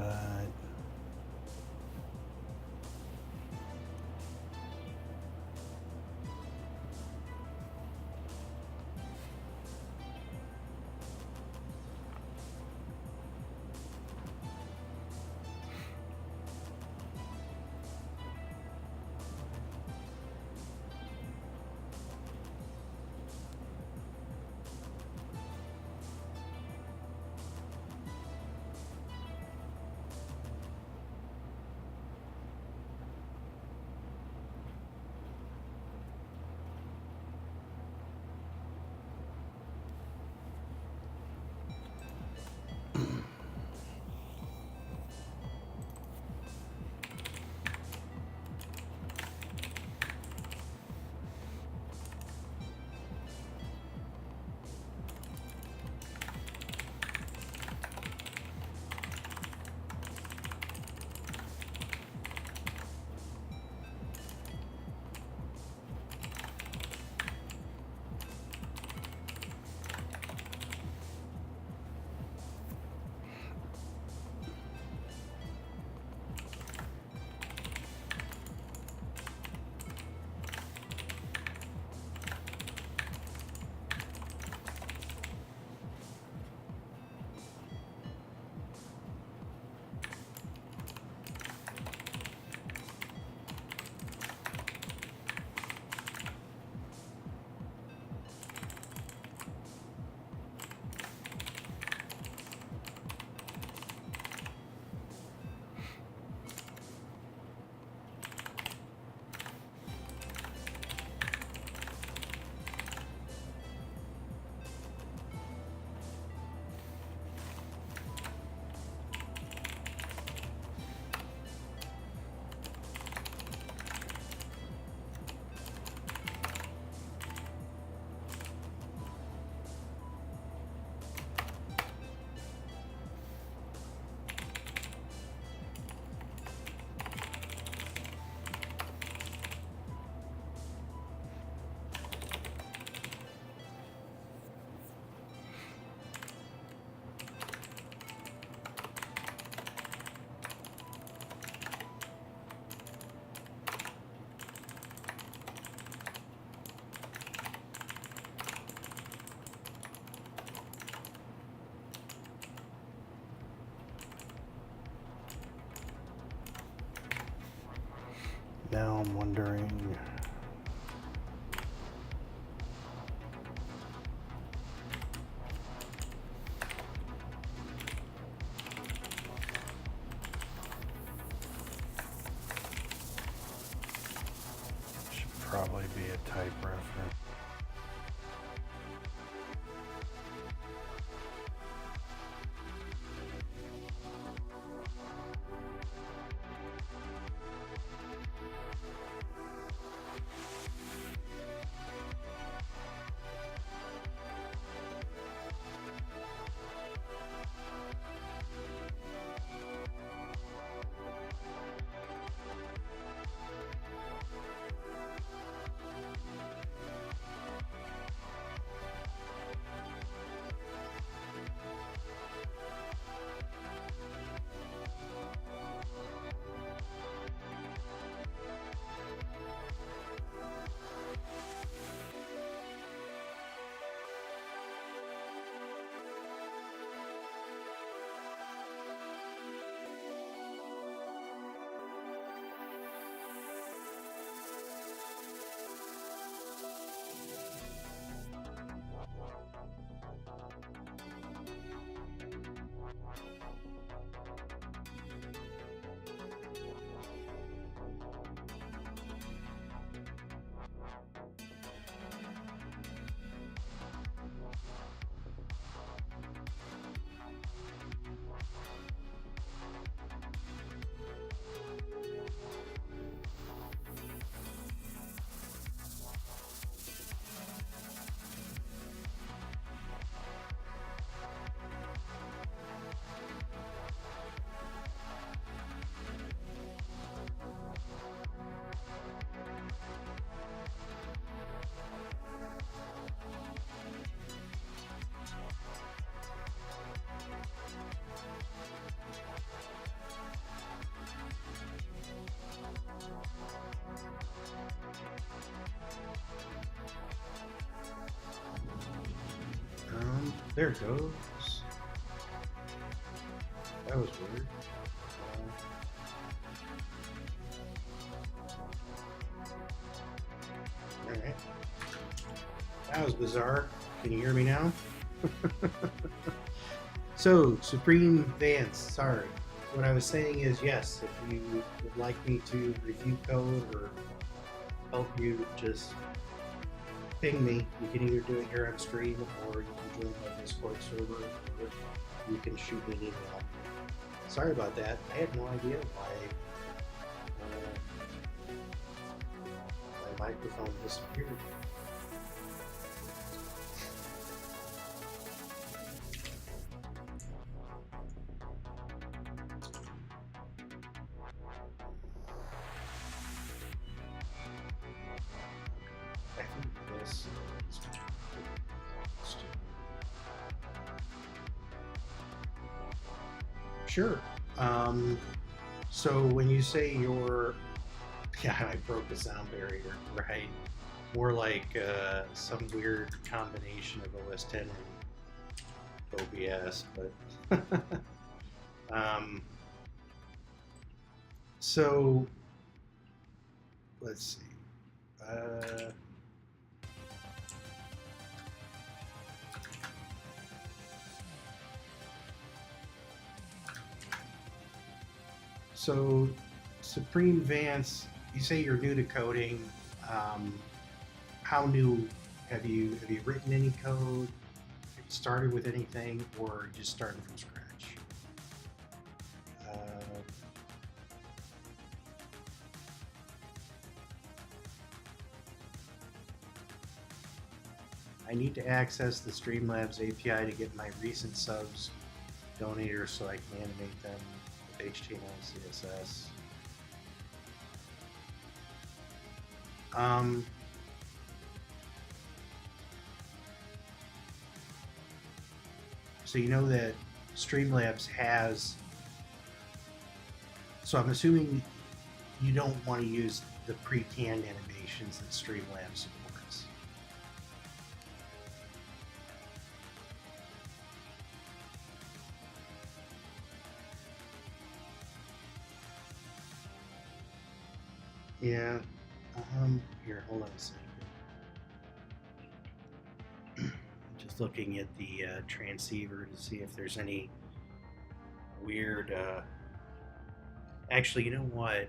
Now I'm wondering. Should probably be a type reference. There it goes. That was weird. Alright. That was bizarre. Can you hear me now? So, Supreme Vance, sorry. What I was saying is, yes, if you would like me to review code or help you, just ping me. You can either do it here on stream or you can join my Discord server or you can shoot me an email. Sorry about that. I had no idea why my microphone disappeared. I think this is sure. So when you say you're, yeah, I broke the sound barrier, right? More like some weird combination of OS 10 and OBS, but so let's see. So, Supreme Vance, you say you're new to coding. How new have you written any code? Have you started with anything, or just starting from scratch? I need to access the Streamlabs API to get my recent subs donators so I can animate them with HTML and CSS. So you know that Streamlabs has, so I'm assuming you don't want to use the pre-canned animations that Streamlabs supports. Yeah. Here, hold on a second. Just looking at the transceiver to see if there's any weird. Actually, you know what?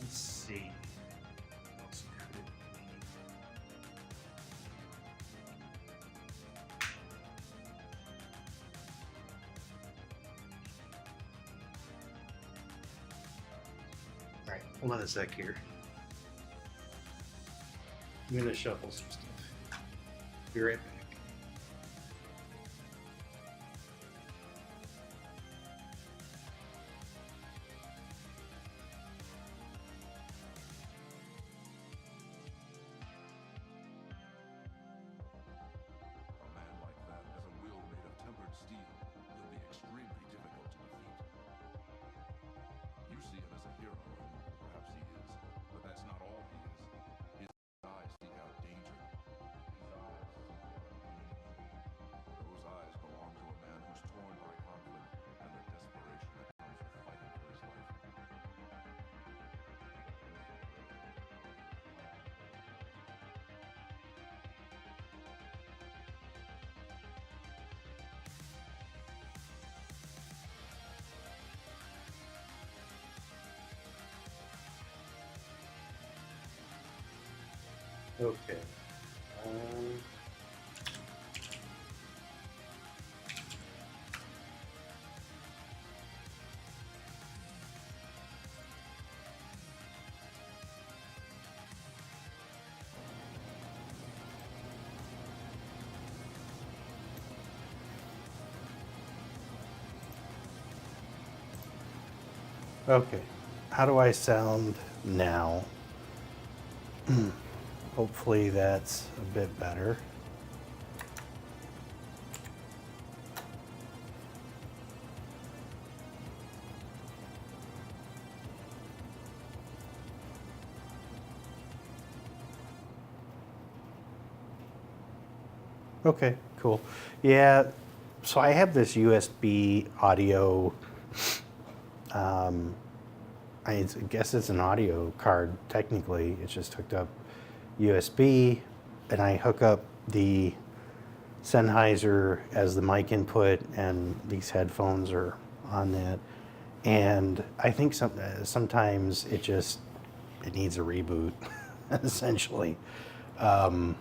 Let's see. What else could it be? All right, hold on a sec here. I'm gonna shuffle some stuff. Be right back. A man like that has a will made of tempered steel. He'll be extremely difficult to defeat. You see him as a hero, and perhaps he is, but that's not all he is. His eyes seek out danger. Those eyes belong to a man who's torn by conflict and the desperation that comes with fighting for his life. Okay. Um, okay. How do I sound now? Hopefully that's a bit better. Okay, cool. Yeah, so I have this USB audio. I guess it's an audio card. Technically, it's just hooked up USB, and I hook up the Sennheiser as the mic input, and these headphones are on that. And I think sometimes it needs a reboot, essentially. Um,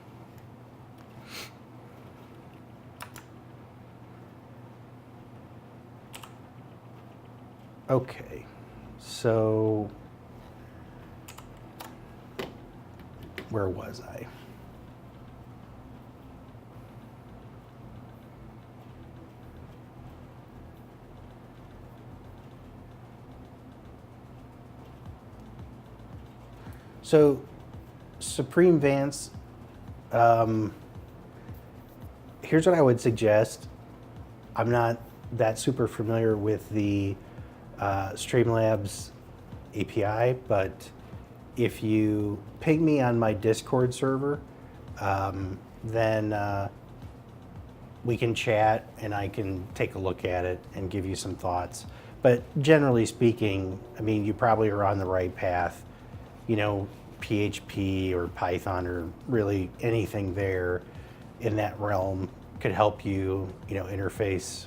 okay, so where was I? So Supreme Vance, here's what I would suggest. I'm not that super familiar with the Streamlabs API, but if you ping me on my Discord server, then we can chat and I can take a look at it and give you some thoughts. But generally speaking, I mean, you probably are on the right path. You know, PHP or Python or really anything there in that realm could help you, interface.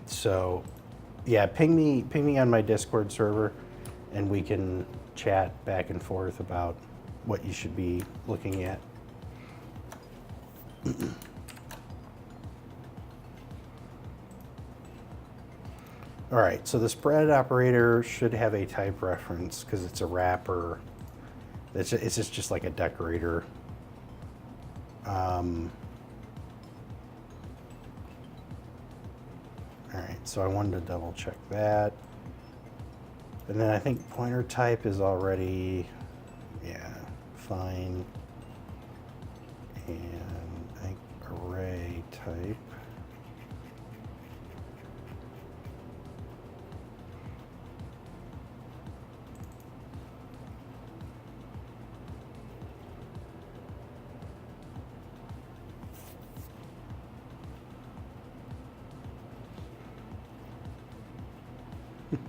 So, yeah, ping me on my Discord server, and we can chat back and forth about what you should be looking at. All right, so the spread operator should have a type reference because it's a wrapper. It's just like a decorator. All right, so I wanted to double check that. And then I think pointer type is already, yeah, fine. And I think array type. All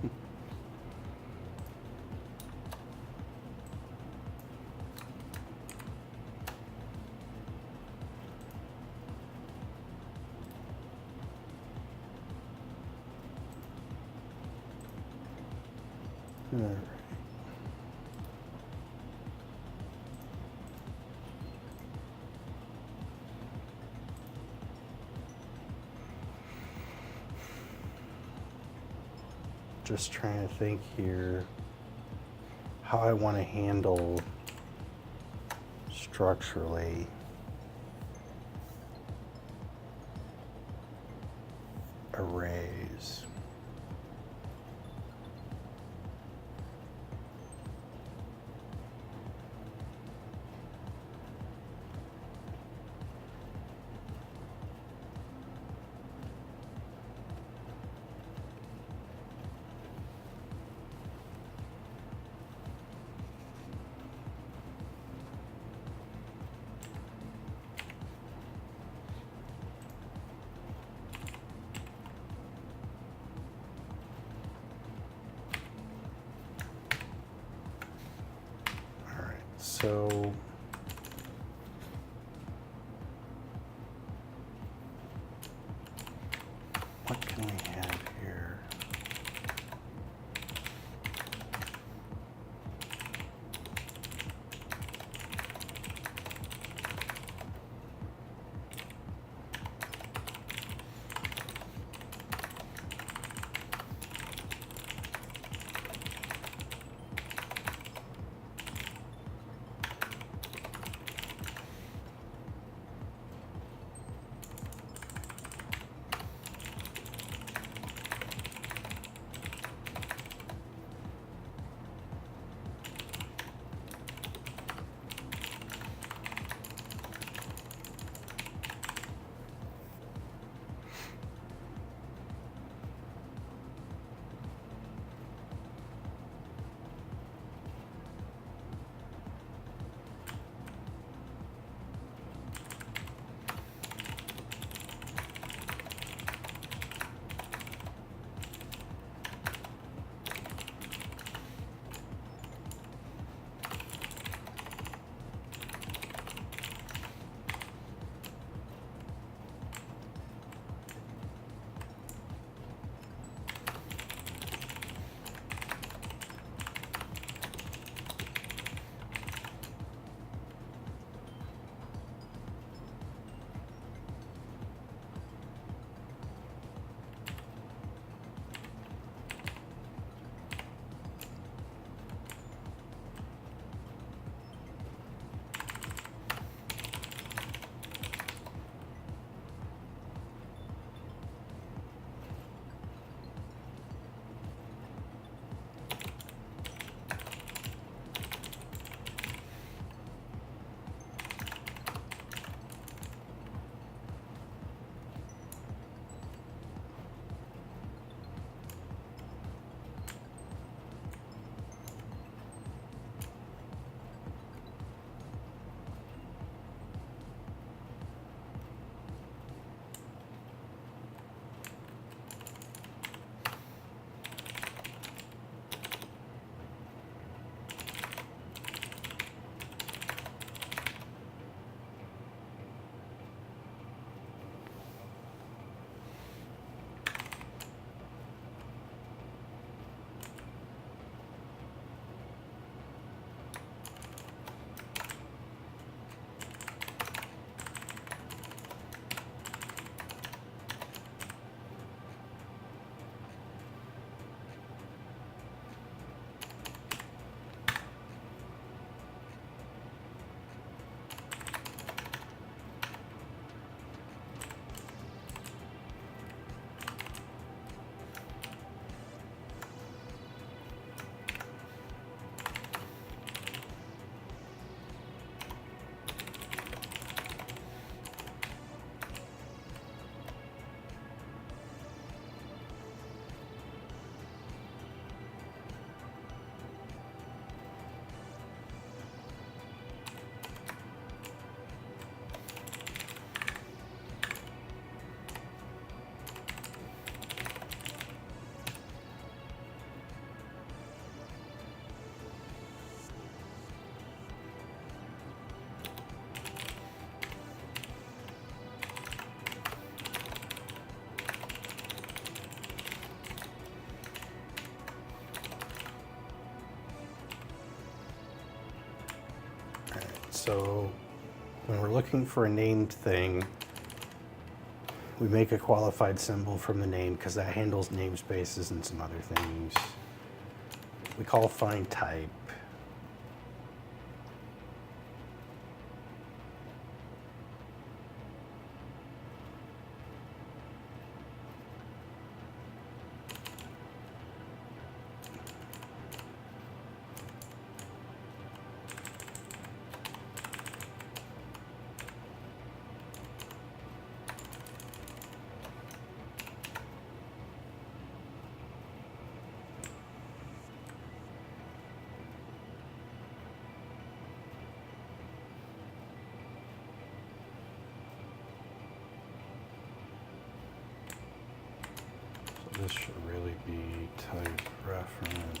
right. Just trying to think here how I want to handle structurally arrays. So what can we have here? So when we're looking for a named thing, we make a qualified symbol from the name because that handles namespaces and some other things. We call find type. This should really be type reference.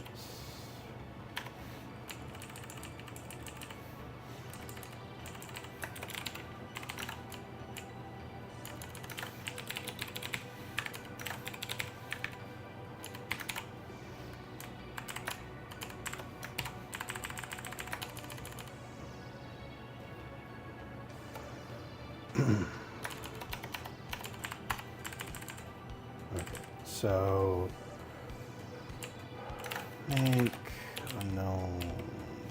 So make unknown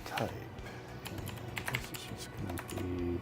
type. And this is just going to be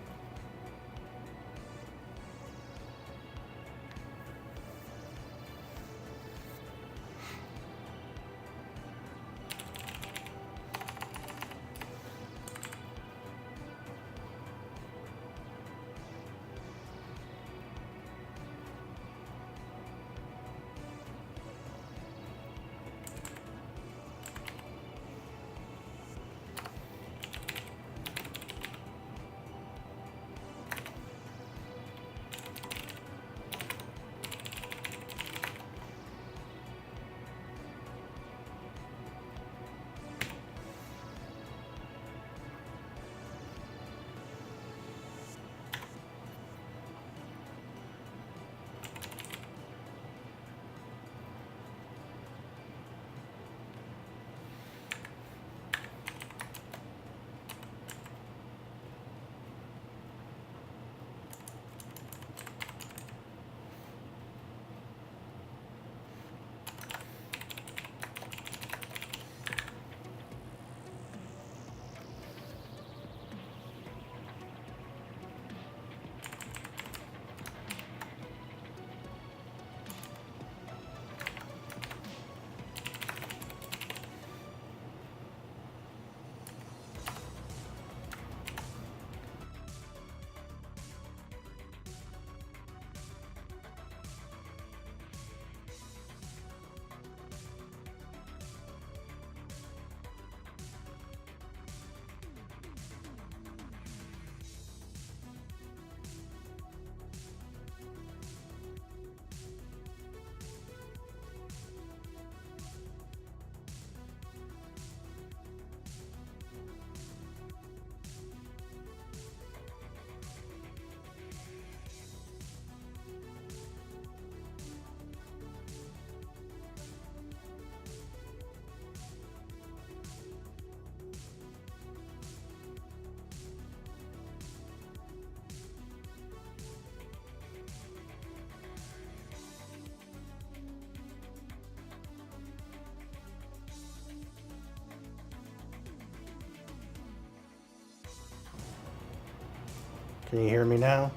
Can you hear me now?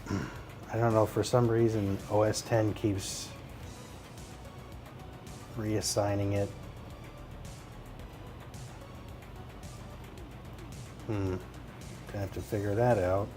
I don't know, for some reason OS 10 keeps reassigning it. Gonna have to figure that out.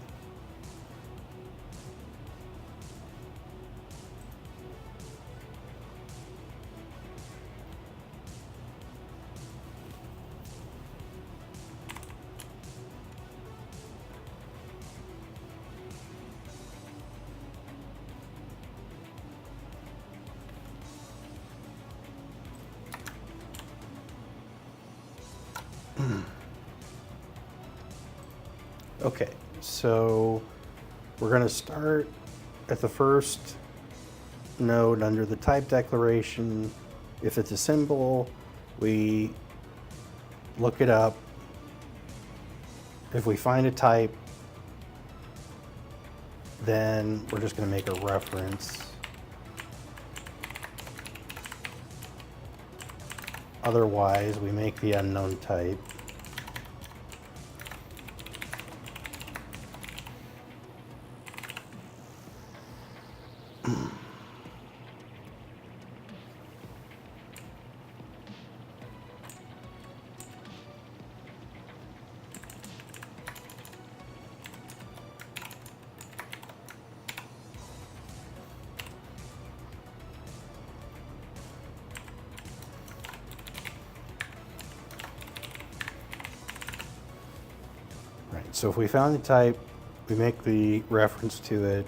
Okay, so we're going to start at the first node under the type declaration. If it's a symbol, we look it up if we find a type, then we're just going to make a reference. Otherwise, we make the unknown type. So if we found the type, we make the reference to it.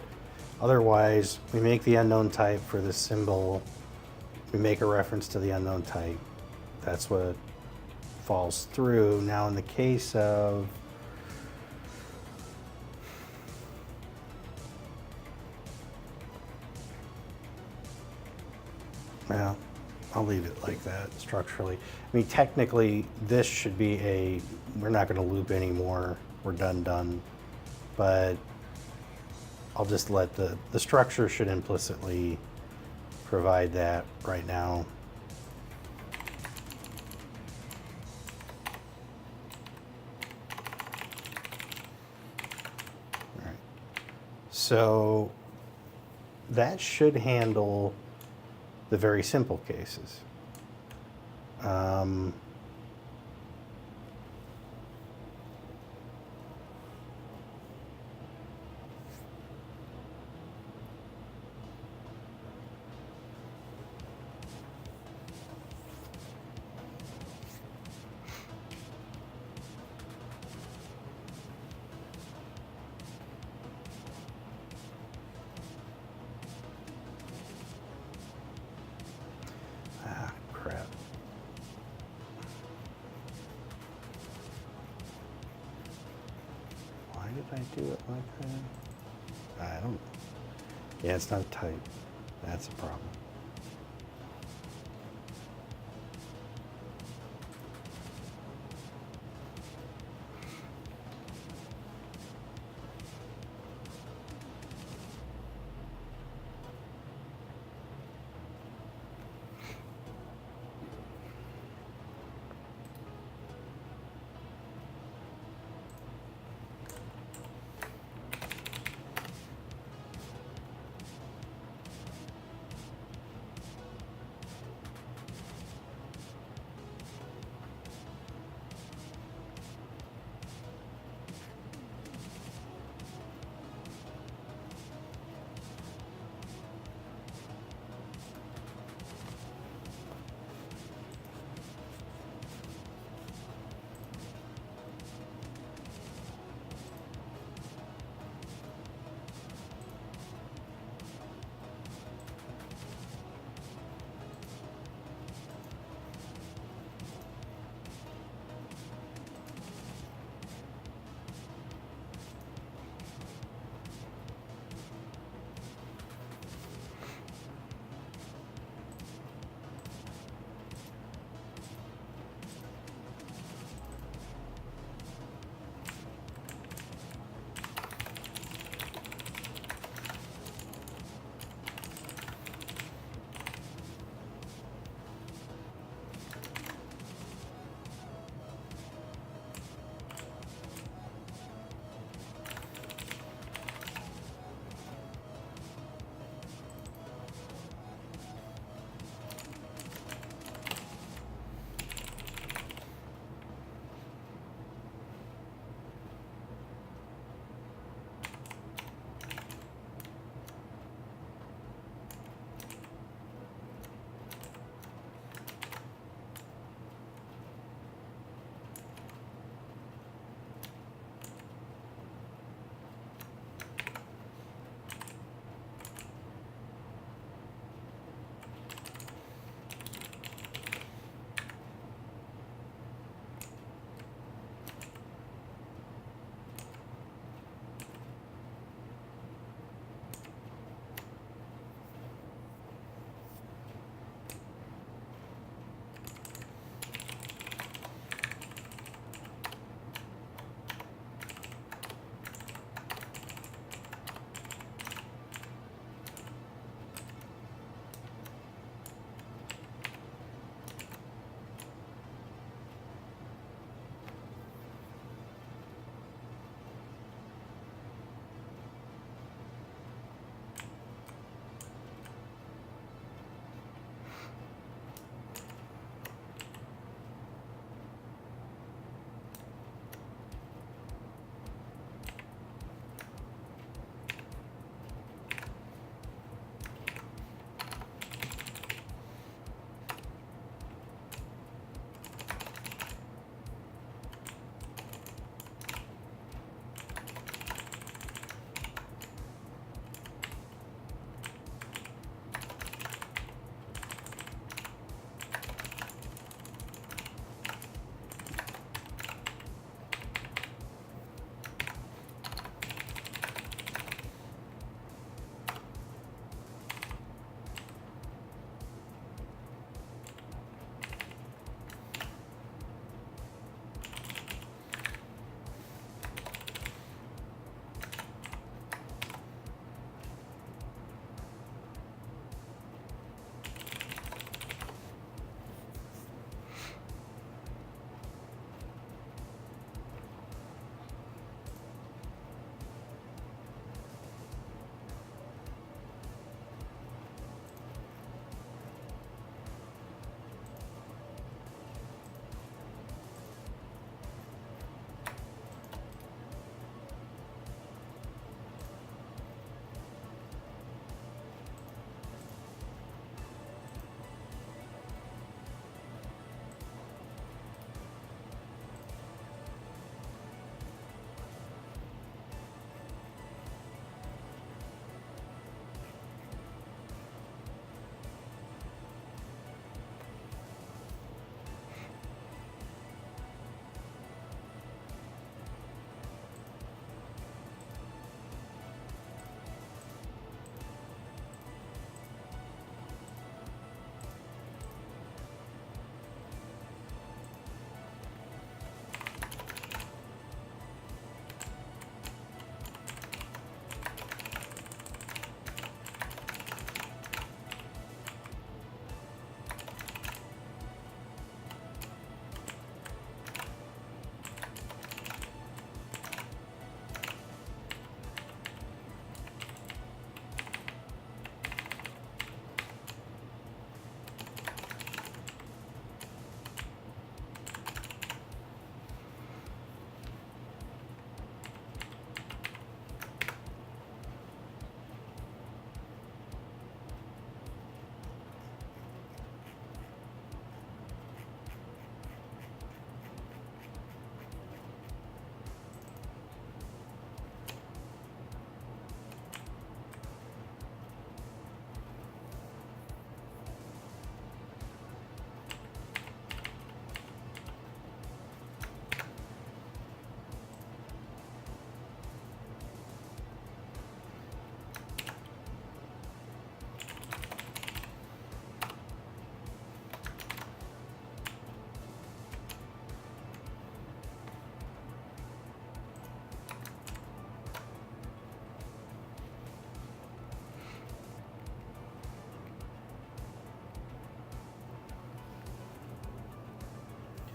Otherwise, we make the unknown type for the symbol. We make a reference to the unknown type. That's what falls through. Now in the case of well, I'll leave it like that structurally. I mean, technically, this should be a, we're not going to loop anymore. We're done. But I'll just let the structure should implicitly provide that right now. All right. So that should handle the very simple cases. Crap. Why did I do it like that? I don't. Yeah, it's not a type. That's a problem.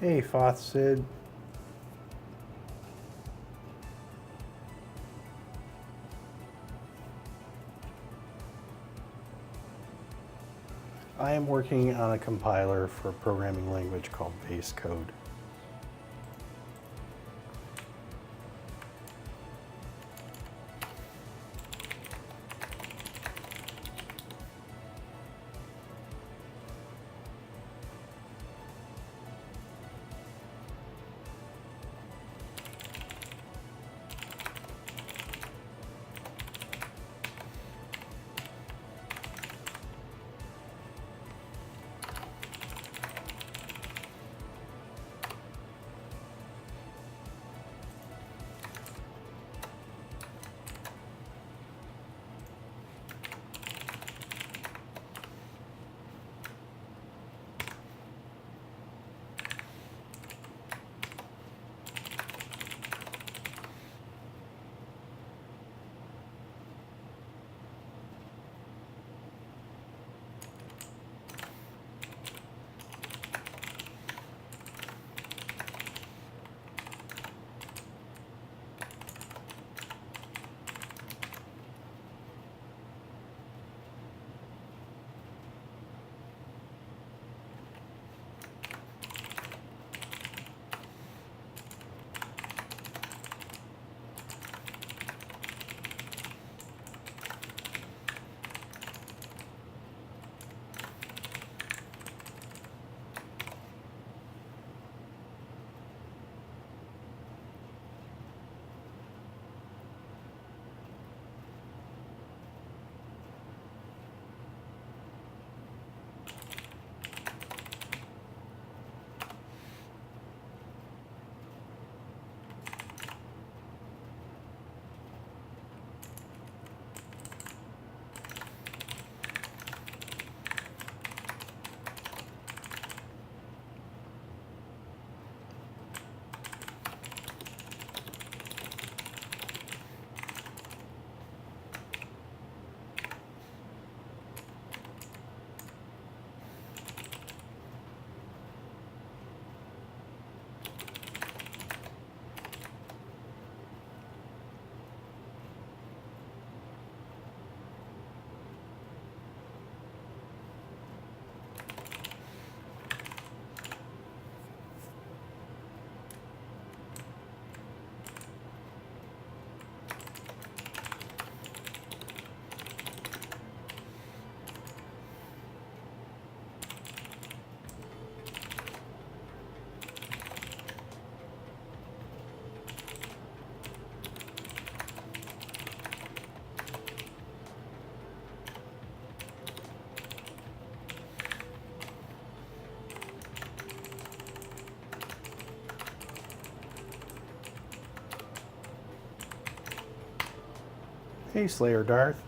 Hey, Foth Sid. I am working on a compiler for a programming language called Basecode. Hey, Slayer Darth.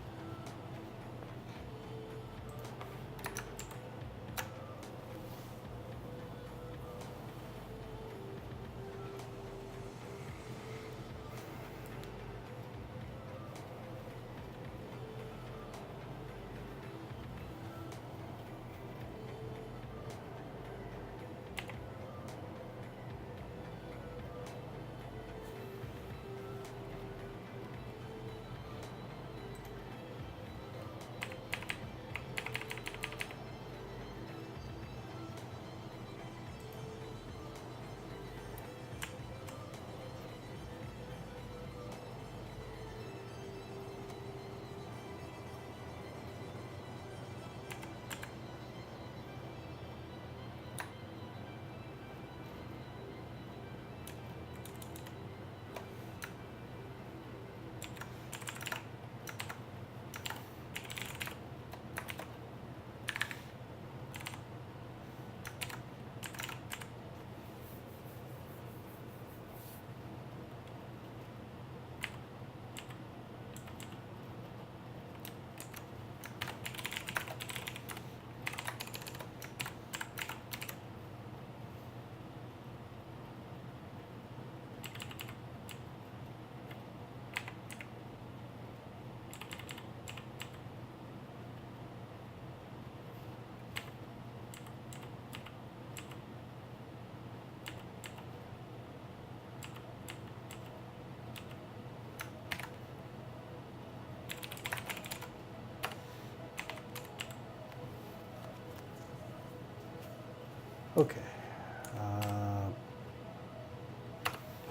Okay.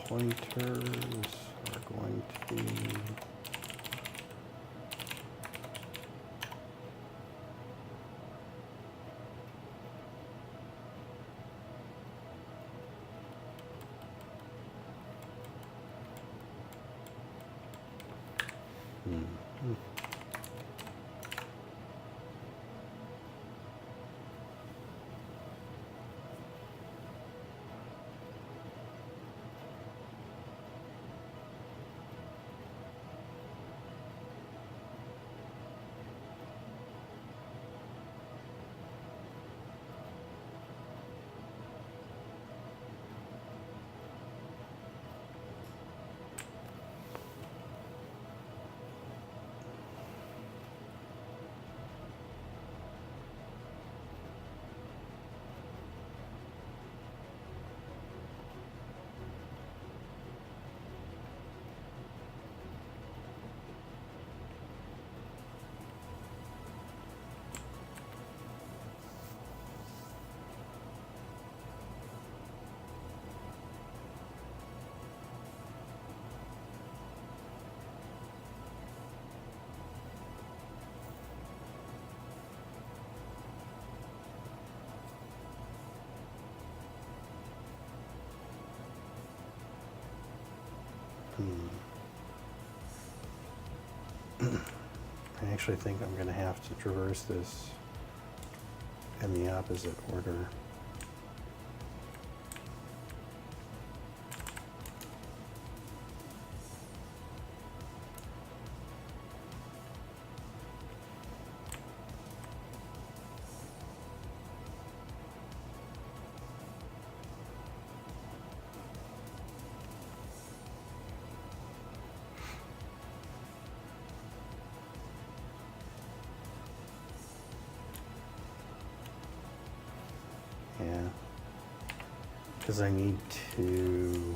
Pointers are going to be I actually think I'm going to have to traverse this in the opposite order. Yeah, because I need to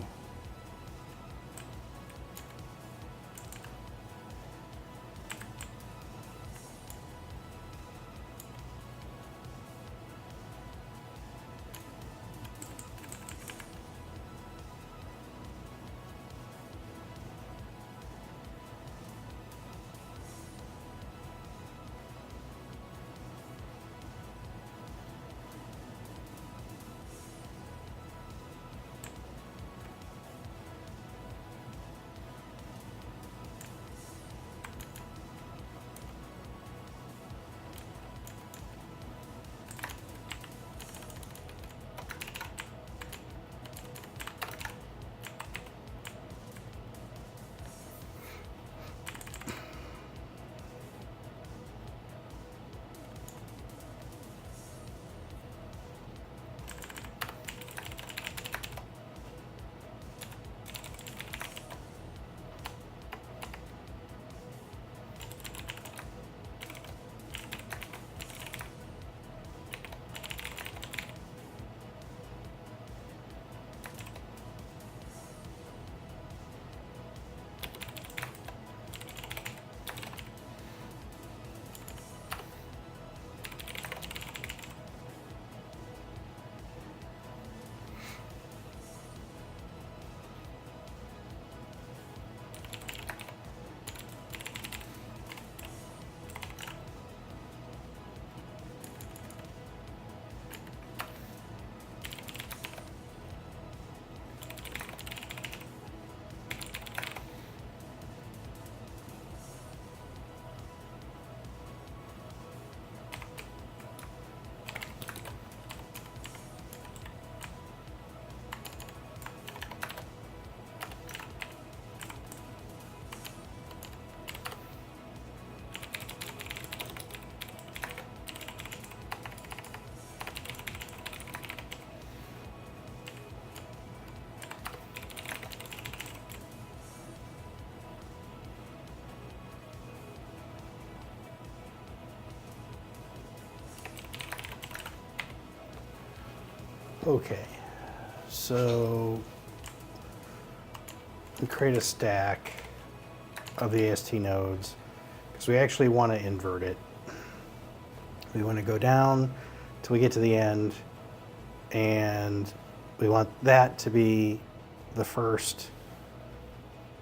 Okay, so we create a stack of the AST nodes because we actually want to invert it. We want to go down till we get to the end, and we want that to be the first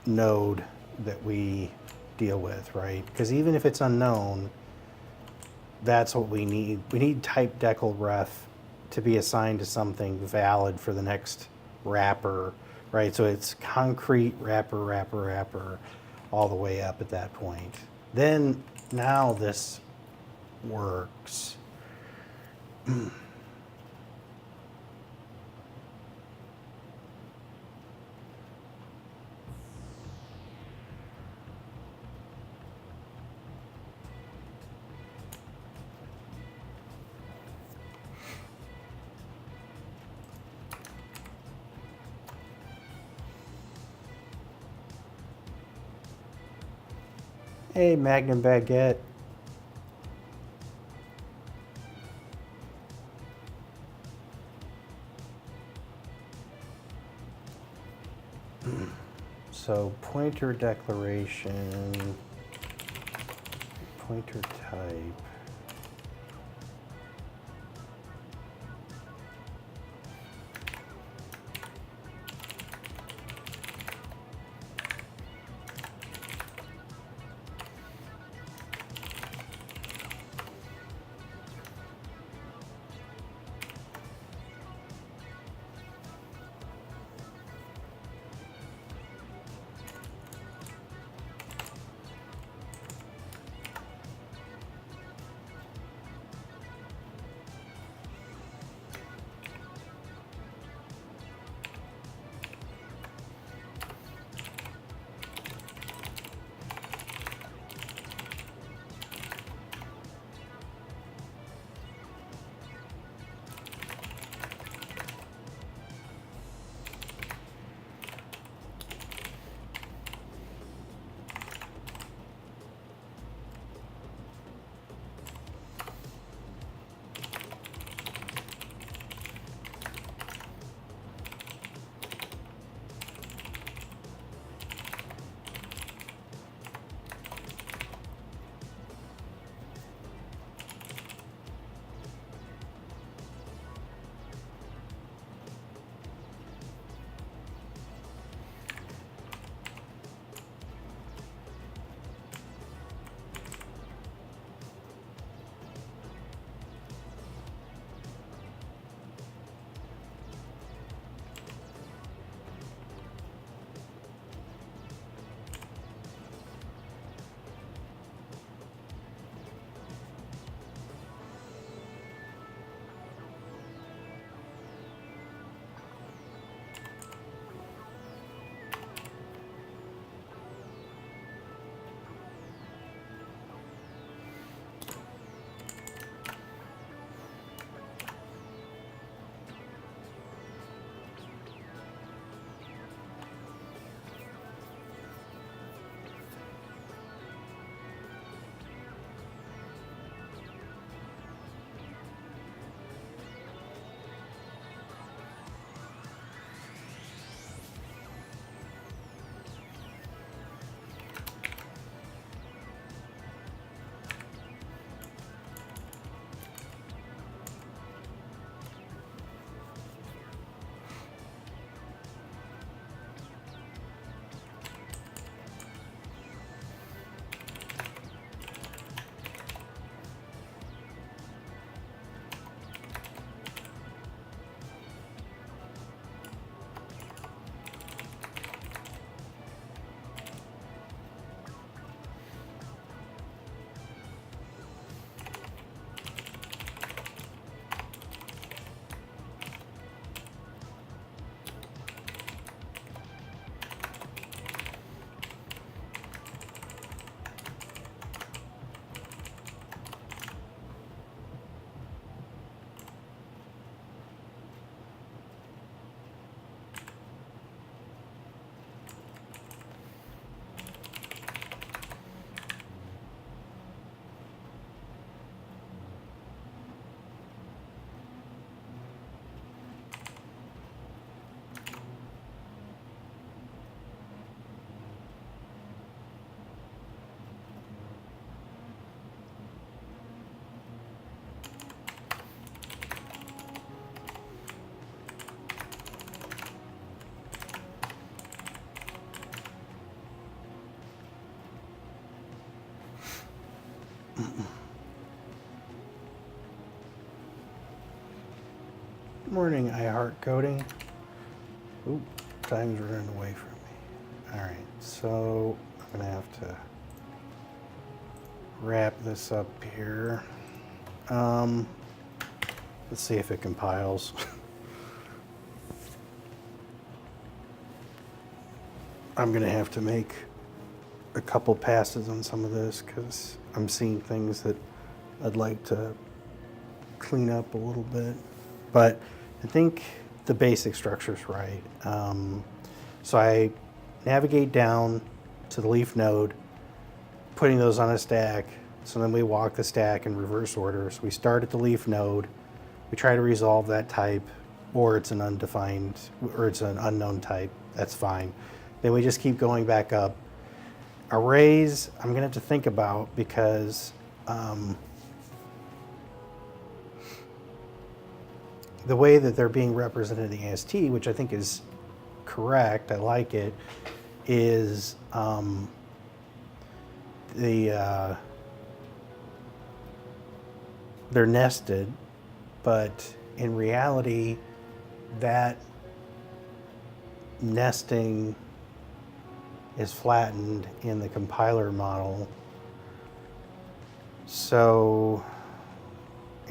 node that we deal with, right? Because even if it's unknown, that's what we need. We need type decl ref to be assigned to something valid for the next wrapper, right? So it's concrete wrapper, all the way up at that point. Then now this works. Hey, Magnum Baguette. So pointer declaration, pointer type. morning, iHeart Coding. Oop, time's running away from me. All right, so I'm gonna have to wrap this up here. Let's see if it compiles. I'm gonna have to make a couple passes on some of this because I'm seeing things that I'd like to clean up a little bit. But I think the basic structure's right. So I navigate down to the leaf node, putting those on a stack. So then we walk the stack in reverse order. So we start at the leaf node, we try to resolve that type, or it's an undefined, or it's an unknown type, that's fine. Then we just keep going back up. Arrays, I'm gonna have to think about because the way that they're being represented in AST, which I think is correct, I like it, is they're nested, but in reality, that nesting is flattened in the compiler model. So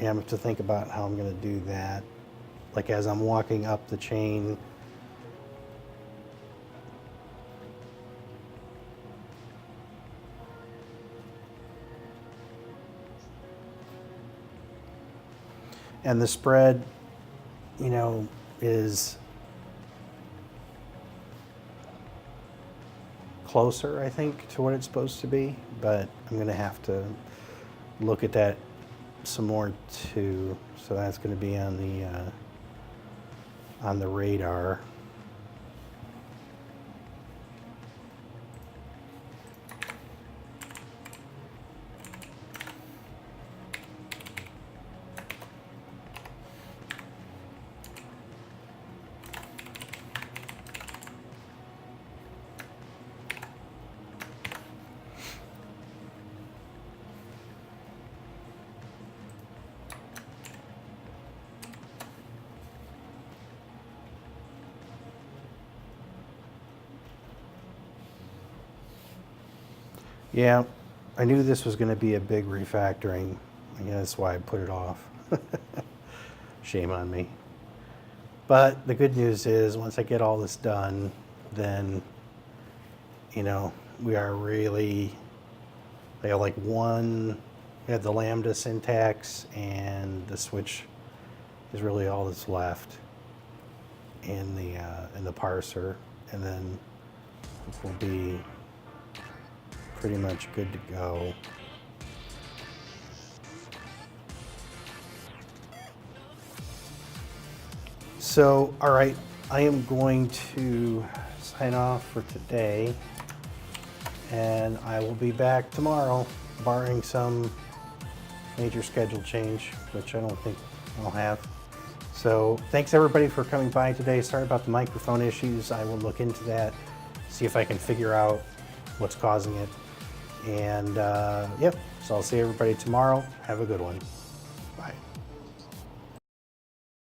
yeah, I'm going to think about how I'm going to do that. Like as I'm walking up the chain, and the spread, you know, is closer, I think, to what it's supposed to be, but I'm going to have to look at that some more too. So that's going to be on the radar. Yeah, I knew this was going to be a big refactoring. I guess that's why I put it off. Shame on me. But the good news is once I get all this done, then, you know, we are really, they have like we have the Lambda syntax and the switch is really all that's left in the parser. And then we'll be pretty much good to go. So, all right, I am going to sign off for today, and I will be back tomorrow, barring some major schedule change, which I don't think I'll have. So, thanks everybody for coming by today. Sorry about the microphone issues. I will look into that, see if I can figure out what's causing it. And yep, so I'll see everybody tomorrow. Have a good one.